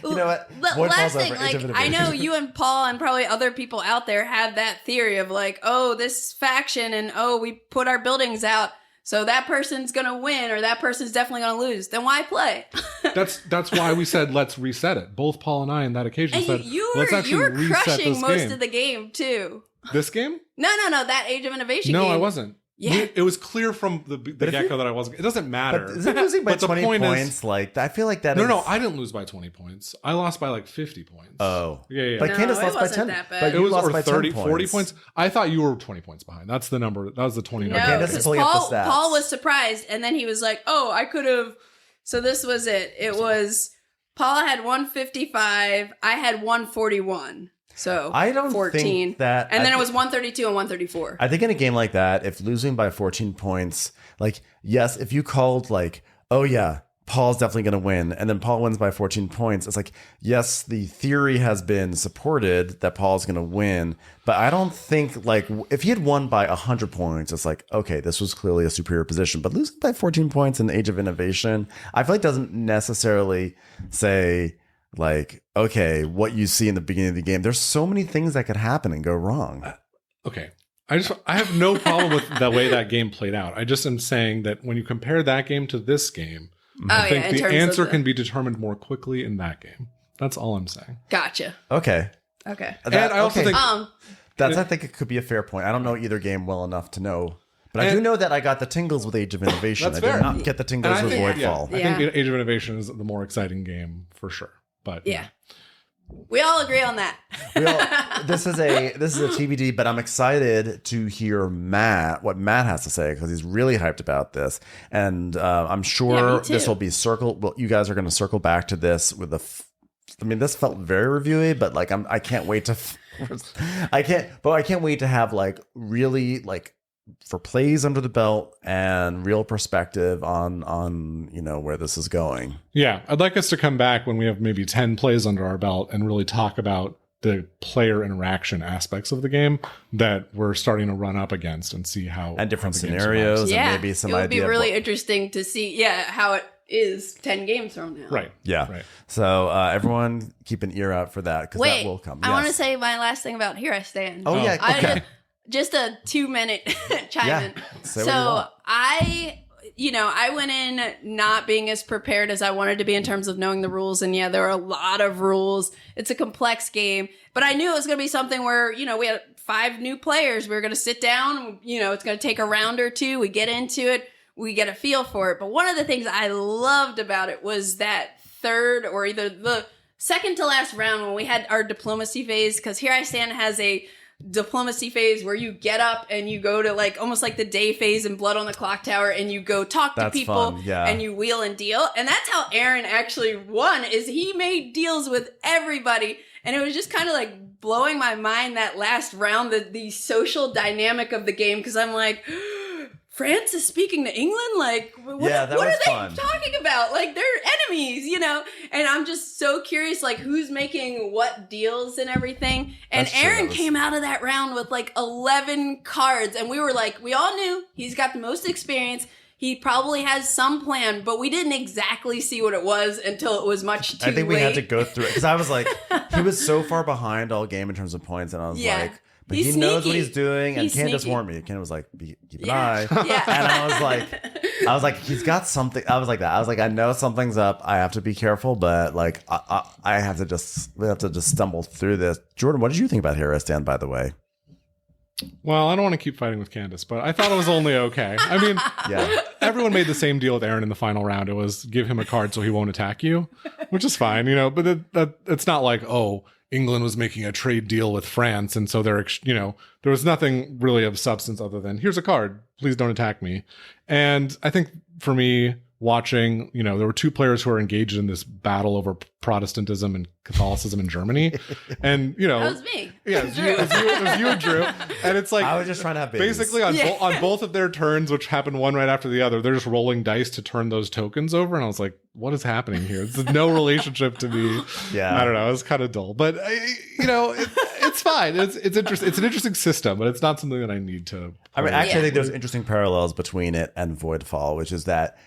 you know what? Last thing, like, I know you and Paul and probably other people out there have that theory of like, oh, this faction, and we put our buildings out, so that person's gonna win or that person's definitely gonna lose. Then why play? That's why we said let's reset it. Both Paul and I on that occasion said let's actually reset this game. You were crushing most of the game too. This game? No, that Age of Innovation game. No, I wasn't. Yeah. It was clear from the get-go that I wasn't. It doesn't matter. But is it losing by 20 points? Like, I feel like that is... No, I didn't lose by 20 points. I lost by like 50 points. Oh. Yeah. But Candice lost by 10. But it was or 30, 40 points. I thought you were 20 points behind. That's the number. That was the 20 number. No, because Paul was surprised, and then he was like, oh, I could have... So this was it. It was... Paul had 155. I had 141. So I don't 14. think that, and then it was 132 and 134. I think in a game like that, if losing by 14 points, like, yes, if you called like, oh yeah, Paul's definitely going to win, and then Paul wins by 14 points, it's like, yes, the theory has been supported that Paul's going to win, but I don't think, like, if he had won by 100 points, it's like, okay, this was clearly a superior position, but losing by 14 points in the Age of Innovation, I feel like doesn't necessarily say, like, okay, what you see in the beginning of the game, there's so many things that could happen and go wrong. Okay. I have no problem with the way that game played out. I just am saying that when you compare that game to this game, I think the answer can be determined more quickly in that game. That's all I'm saying. Gotcha. Okay. And I also think... I think it could be a fair point. I don't know either game well enough to know. But I do know that I got the tingles with Age of Innovation. I did not get the tingles with Voidfall. I think Age of Innovation is the more exciting game for sure. But we all agree on that. This is a TBD, but I'm excited to hear what Matt has to say, because he's really hyped about this, and I'm sure this will be circled. Well, you guys are going to circle back to this with this felt very reviewy, but like I can't wait to. I can't wait to have like really like. For plays under the belt and real perspective on where this is going. Yeah, I'd like us to come back when we have maybe 10 plays under our belt and really talk about the player interaction aspects of the game that we're starting to run up against and see how and different scenarios and maybe some idea. It would be really interesting to see how it is 10 games from now. Right. Yeah. Right. So everyone keep an ear out for that because that will come. I want to say my last thing about Here I Stand. Oh, yeah. Okay. Just a 2-minute chime in. Say what you want. I went in not being as prepared as I wanted to be in terms of knowing the rules. And yeah, there are a lot of rules. It's a complex game. But I knew it was going to be something where, we had 5 new players. We were going to sit down. It's going to take a round or two. We get into it. We get a feel for it. But one of the things I loved about it was that third or either the second to last round when we had our diplomacy phase. Because Here I Stand has a diplomacy phase where you get up and you go to almost like the day phase in Blood on the Clock Tower and you go talk to people and you wheel and deal. And that's how Aaron actually won, is he made deals with everybody. And it was just kind of blowing my mind that last round, the social dynamic of the game. Cause I'm like, France is speaking to England? What are they talking about? They're enemies, And I'm just so curious, who's making what deals and everything. And Aaron came out of that round with 11 cards. And we were we all knew he's got the most experience. He probably has some plan, but we didn't exactly see what it was until it was much too late. I think we had to go through it because I was he was so far behind all game in terms of points. And I was but he knows what he's doing, and Candice warned me. Candice was keep an eye. Yeah. And I was like, he's got something. I was like that. I was like, I know something's up. I have to be careful, but we have to just stumble through this. Jordan, what did you think about Here I Stand, by the way? Well, I don't want to keep fighting with Candice, but I thought it was only okay. I mean, everyone made the same deal with Aaron in the final round. It was give him a card so he won't attack you, which is fine, but it's not England was making a trade deal with France, and so there was nothing really of substance other than here's a card, please don't attack me. And I think for me, watching, there were 2 players who were engaged in this battle over Protestantism and Catholicism in Germany, and that was me. Yeah, it was you and Drew, and it's I was just trying to have babies. Basically on both of their turns, which happened one right after the other, they're just rolling dice to turn those tokens over, and I was like, what is happening here? There's no relationship to me. Yeah, I don't know. It was kind of dull, but it's fine. It's interesting. It's an interesting system, but it's not something that I need to. I think there's interesting parallels between it and Voidfall, which is that.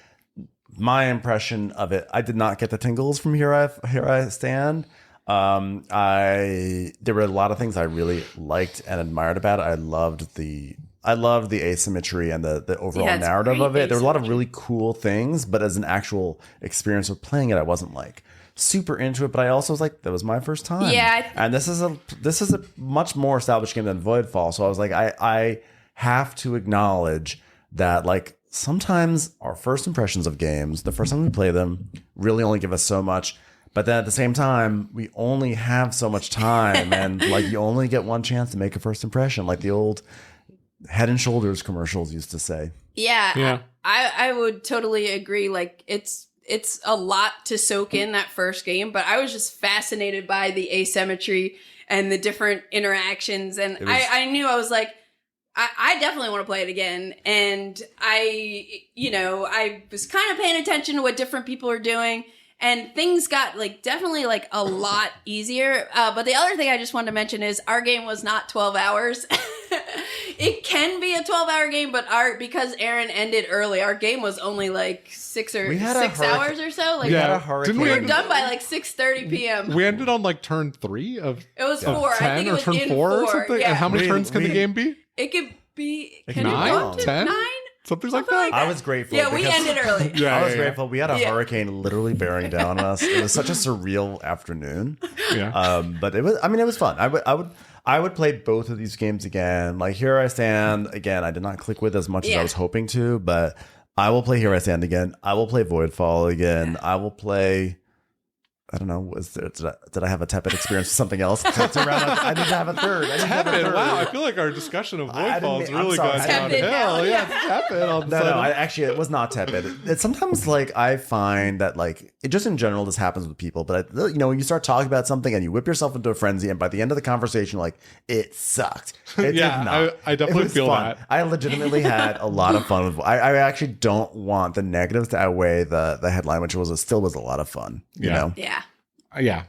My impression of it, I did not get the tingles from Here I Stand. There were a lot of things I really liked and admired about it. I loved the asymmetry and the overall narrative of it. There were a lot of really cool things, but as an actual experience of playing it, I wasn't super into it. But I also was that was my first time. Yeah, and this is a much more established game than Voidfall. So I was I have to acknowledge that sometimes our first impressions of games, the first time we play them, really only give us so much. But then at the same time, we only have so much time, and you only get one chance to make a first impression, like the old Head and Shoulders commercials used to say. Yeah. I would totally agree. It's a lot to soak in that first game, but I was just fascinated by the asymmetry and the different interactions, and I knew I was I definitely want to play it again. And I was kind of paying attention to what different people are doing, and things got definitely a lot easier. But the other thing I just wanted to mention is our game was not 12 hours. It can be a 12-hour game, but because Aaron ended early, our game was only 6 hours or so. We were done by 6:30 p.m. We ended on turn 3 of it was 4. 10 I think it was turn in 4 or 4. something. Yeah. And how many turns can the game be? It could be 9, 10, 9? something like that. I was grateful. Yeah, we ended early. I was grateful. We had a hurricane literally bearing down on us. It was such a surreal afternoon. Yeah. But it was. I mean, it was fun. I would play both of these games again. Here I Stand again. I did not click with as much as I was hoping to, but I will play Here I Stand again. I will play Voidfall again. I will play. I don't know. Did I have a tepid experience with something else? I need to have a third. Tepid. Wow. I feel like our discussion of Voidfall has really gone downhill. Yeah, it's tepid. No. Actually, it was not tepid. It's sometimes I find that it just in general this happens with people. But when you start talking about something and you whip yourself into a frenzy, and by the end of the conversation, it sucked. It did not. I definitely feel fun. that. I legitimately had a lot of fun with. I actually don't want the negatives to outweigh the headline, which still was a lot of fun. You know? Yeah. Yeah.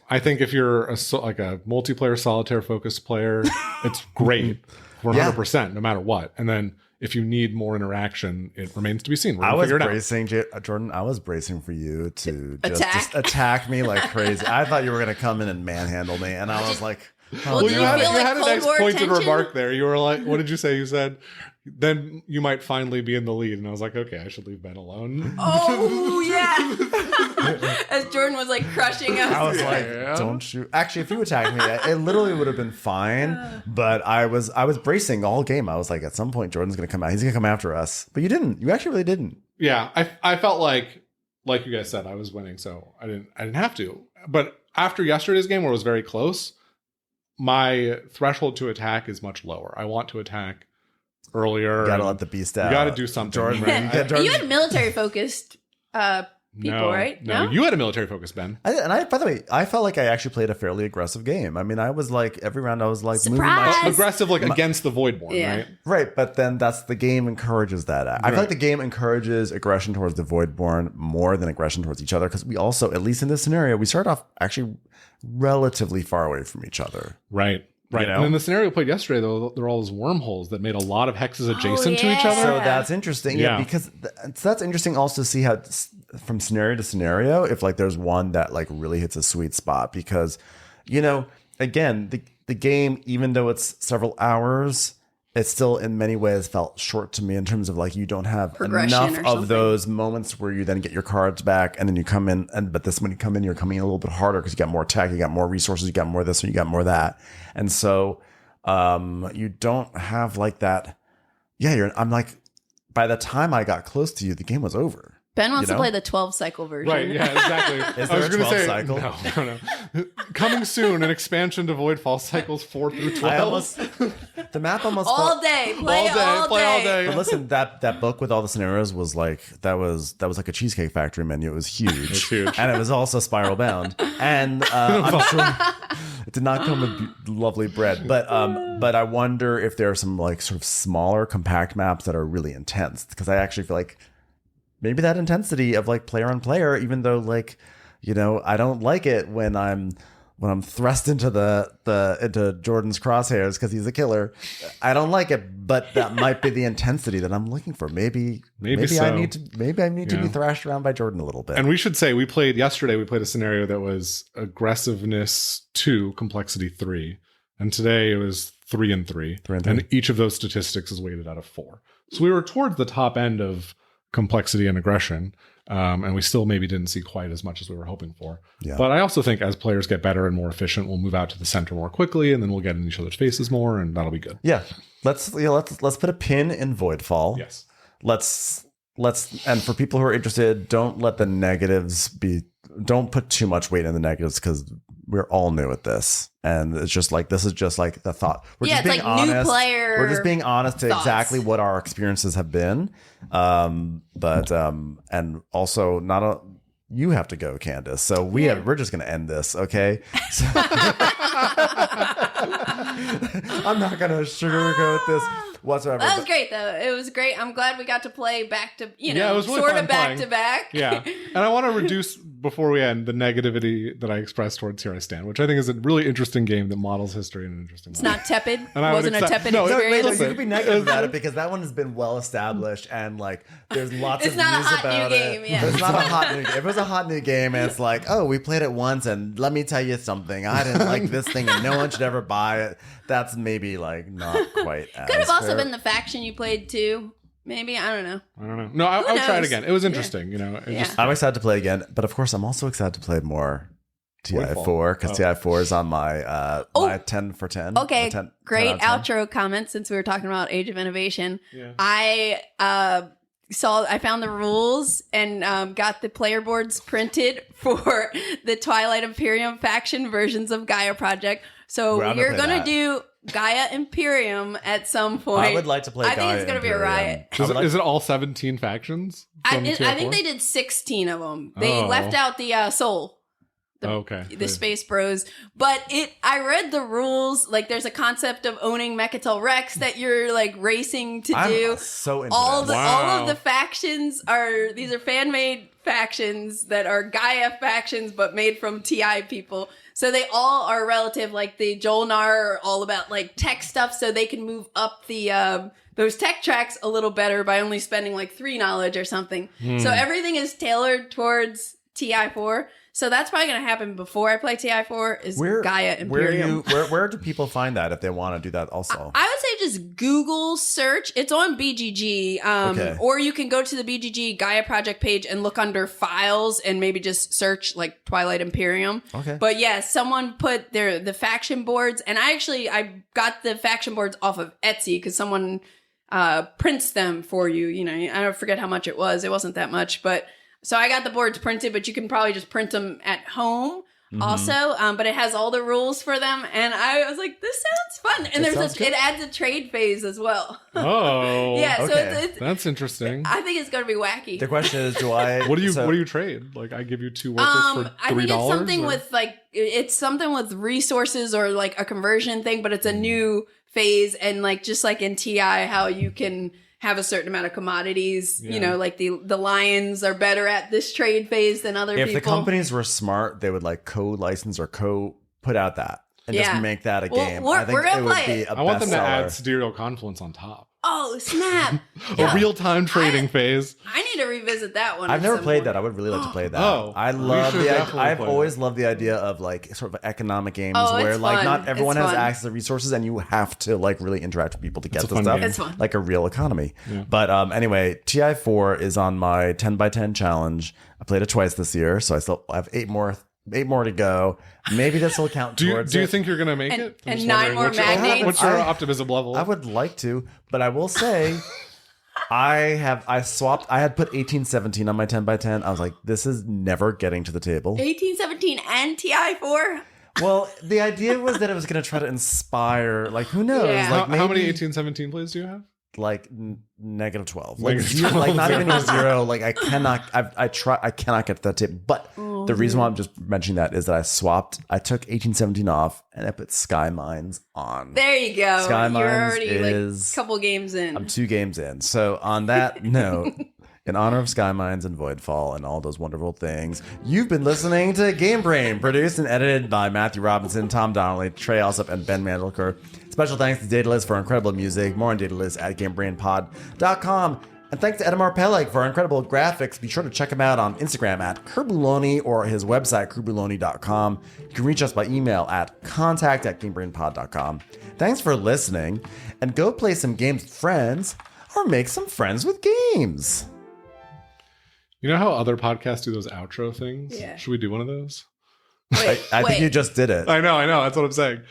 I think if you're a multiplayer solitaire focused player, it's great 100% no matter what. And then if you need more interaction, it remains to be seen. I was bracing, Jordan. I was bracing for you to just attack me like crazy. I thought you were going to come in and manhandle me, and I was like, well, you had a nice pointed remark there. You were like, what did you say? You said, then you might finally be in the lead. And I was like, okay, I should leave Ben alone. Oh, yeah. As Jordan was like crushing us. I was like, don't shoot. Actually, if you attacked me, it literally would have been fine. But I was bracing all game. I was like, at some point, Jordan's going to come out. He's going to come after us. But you didn't. You actually really didn't. Yeah, I felt like you guys said, I was winning, so I didn't have to. But after yesterday's game, where it was very close, my threshold to attack is much lower. I want to attack earlier. You gotta let the beast out. You gotta do something. Jordan, right? You had military focused people, right? No, you had a military focus, Ben. By the way, I felt like I actually played a fairly aggressive game. I mean, I was like, every round I was like Surprise! moving my aggressive, like against the Voidborn, right? Right, but then that's the game encourages that. I feel like the game encourages aggression towards the Voidborn more than aggression towards each other, because we also, at least in this scenario, we start off actually relatively far away from each other. Right. Right. You know? And in the scenario we played yesterday, though, there were all those wormholes that made a lot of hexes adjacent to each other. So that's interesting. Yeah, because that's interesting also to see how from scenario to scenario, if like there's one that like really hits a sweet spot, because, you know, again, the game, even though it's several hours, it still in many ways felt short to me in terms of like you don't have enough of those moments where you then get your cards back and then you come in, but this when you come in, you're coming in a little bit harder because you got more tech, you got more resources, you got more this, and you got more that, and so you don't have like that. Yeah, I'm like, by the time I got close to you, the game was over. Ben wants to play the 12 cycle version. Right, yeah, exactly. Is there a 12 cycle? No. Coming soon, an expansion to Voidfall cycles 4 through 12. The map almost all day. Play all day. But listen, that book with all the scenarios was like, that was like a Cheesecake Factory menu. It was huge. It was huge. And it was also spiral bound. And I'm sure it did not come with lovely bread. But I wonder if there are some like sort of smaller, compact maps that are really intense. Because I actually feel like maybe that intensity of like player on player, even though like, you know, I don't like it when I'm thrust into into Jordan's crosshairs because he's a killer. I don't like it, but that might be the intensity that I'm looking for. Maybe so. I need to be thrashed around by Jordan a little bit. And we should say we played a scenario that was aggressiveness 2, complexity 3, and today it was 3 and 3. And each of those statistics is weighted out of 4. So we were towards the top end of complexity and aggression, and we still maybe didn't see quite as much as we were hoping for. Yeah. But I also think as players get better and more efficient, we'll move out to the center more quickly, and then we'll get in each other's faces more, and that'll be good. Yeah, let's put a pin in Voidfall. Yes, let's and for people who are interested, don't let the negatives don't put too much weight in the negatives, because we're all new at this, and it's just like, this is just like the thought. We're just being honest. New player. We're just being honest to thoughts. Exactly what our experiences have been. But and also you have to go, Candice. So we're just going to end this, okay? So, I'm not going to sugarcoat this whatsoever. That was great, though. It was great. I'm glad we got to play back to, it was really sort of back to back. Yeah. And I want to reduce, before we end, the negativity that I expressed towards Here I Stand, which I think is a really interesting game that models history in an interesting way. It's not tepid. And it wasn't a tepid experience. You could be negative about it because that one has been well established, and like there's lots of news about it. It's not a hot new game. Yeah. It's not a hot new game. If it was a hot new game and it's like, oh, we played it once, and let me tell you something, I didn't like this thing, and no one should ever buy it. That's maybe like not quite as Could have also fair. been the faction you played too. Maybe, I don't know. No, I'll try it again. It was interesting, I'm excited to play again, but of course I'm also excited to play more TI4, because TI4 is on my my 10 for 10. Okay, 10 great 10 out of 10. outro comment since we were talking about Age of Innovation. Yeah. I found the rules and got the player boards printed for the Twilight Imperium faction versions of Gaia Project. So we're going to do Gaia Imperium at some point. I would like to play Gaia I think it's going to be a riot. Is it all 17 factions? I think they did 16 of them. They left out the Soul. The Space Bros. But I read the rules. Like, there's a concept of owning Mechatol Rex that you're like racing to do. I'm so into all of the factions these are fan made factions that are Gaia factions but made from TI people. So they all are relative. Like the Jolnar are all about like tech stuff, so they can move up the those tech tracks a little better by only spending like 3 knowledge or something. So everything is tailored towards TI4. So that's probably going to happen before I play TI4 is Gaia Imperium. Where do people find that if they want to do that also? I would say just Google search. It's on BGG. Or you can go to the BGG Gaia project page and look under files and maybe just search like Twilight Imperium. Okay. But yeah, someone put the faction boards, and I got the faction boards off of Etsy because someone prints them for you. You know, I don't forget how much it was. It wasn't that much, but so I got the boards printed, but you can probably just print them at home also. But it has all the rules for them, and I was like, this sounds fun. And it adds a trade phase as well. Oh, yeah. So okay. That's interesting. I think it's gonna be wacky. The question is, what do you trade? Like, I give you 2 workers for $3. I think it's something with resources or like a conversion thing, but it's a new phase, and like just like in TI, how you can have a certain amount of commodities. You know, like the Lions are better at this trade phase than other people. If the companies were smart, they would like co-license or put out that and just make that a game. I think it would be I want them to add Sidereal Confluence on top. Oh, snap. A real-time trading phase. I need to revisit that one. I've never played that. I would really like to play that. I've always loved the idea of like sort of economic games where like not everyone has access to resources and you have to like really interact with people to get the stuff. It's fun. Like a real economy. Yeah. But anyway, TI4 is on my 10x10 challenge. I played it twice this year, so I still have 8 more to go. Maybe this will count towards Do you think you're going to make it? And 9 more magnates. What's your optimism level? I would like to, but I will say I had put 1817 on my 10x10. I was like, this is never getting to the table. 1817 and TI4? Well, the idea was that it was going to try to inspire, like, who knows? Yeah. Like, how many 1817 plays do you have? Like -12, like not even a 0. Like I cannot get to that table. But the reason why I'm just mentioning that is that I took 1817 off and I put Skymines on. There you go. Skymines You're already is like a couple games in. I'm 2 games in. So on that note, in honor of Skymines and Voidfall and all those wonderful things, you've been listening to Game Brain, produced and edited by Matthew Robinson, Tom Donnelly, Trey Alsop, and Ben Mandelker. Special thanks to Daedalus for incredible music. More on Daedalus at GameBrainPod.com. And thanks to Edamar Peleg for incredible graphics. Be sure to check him out on Instagram at Kerbuloni or his website, Kerbuloni.com. You can reach us by email at contact@GameBrainPod.com. Thanks for listening, and go play some games with friends or make some friends with games. You know how other podcasts do those outro things? Yeah. Should we do one of those? I think you just did it. I know. That's what I'm saying.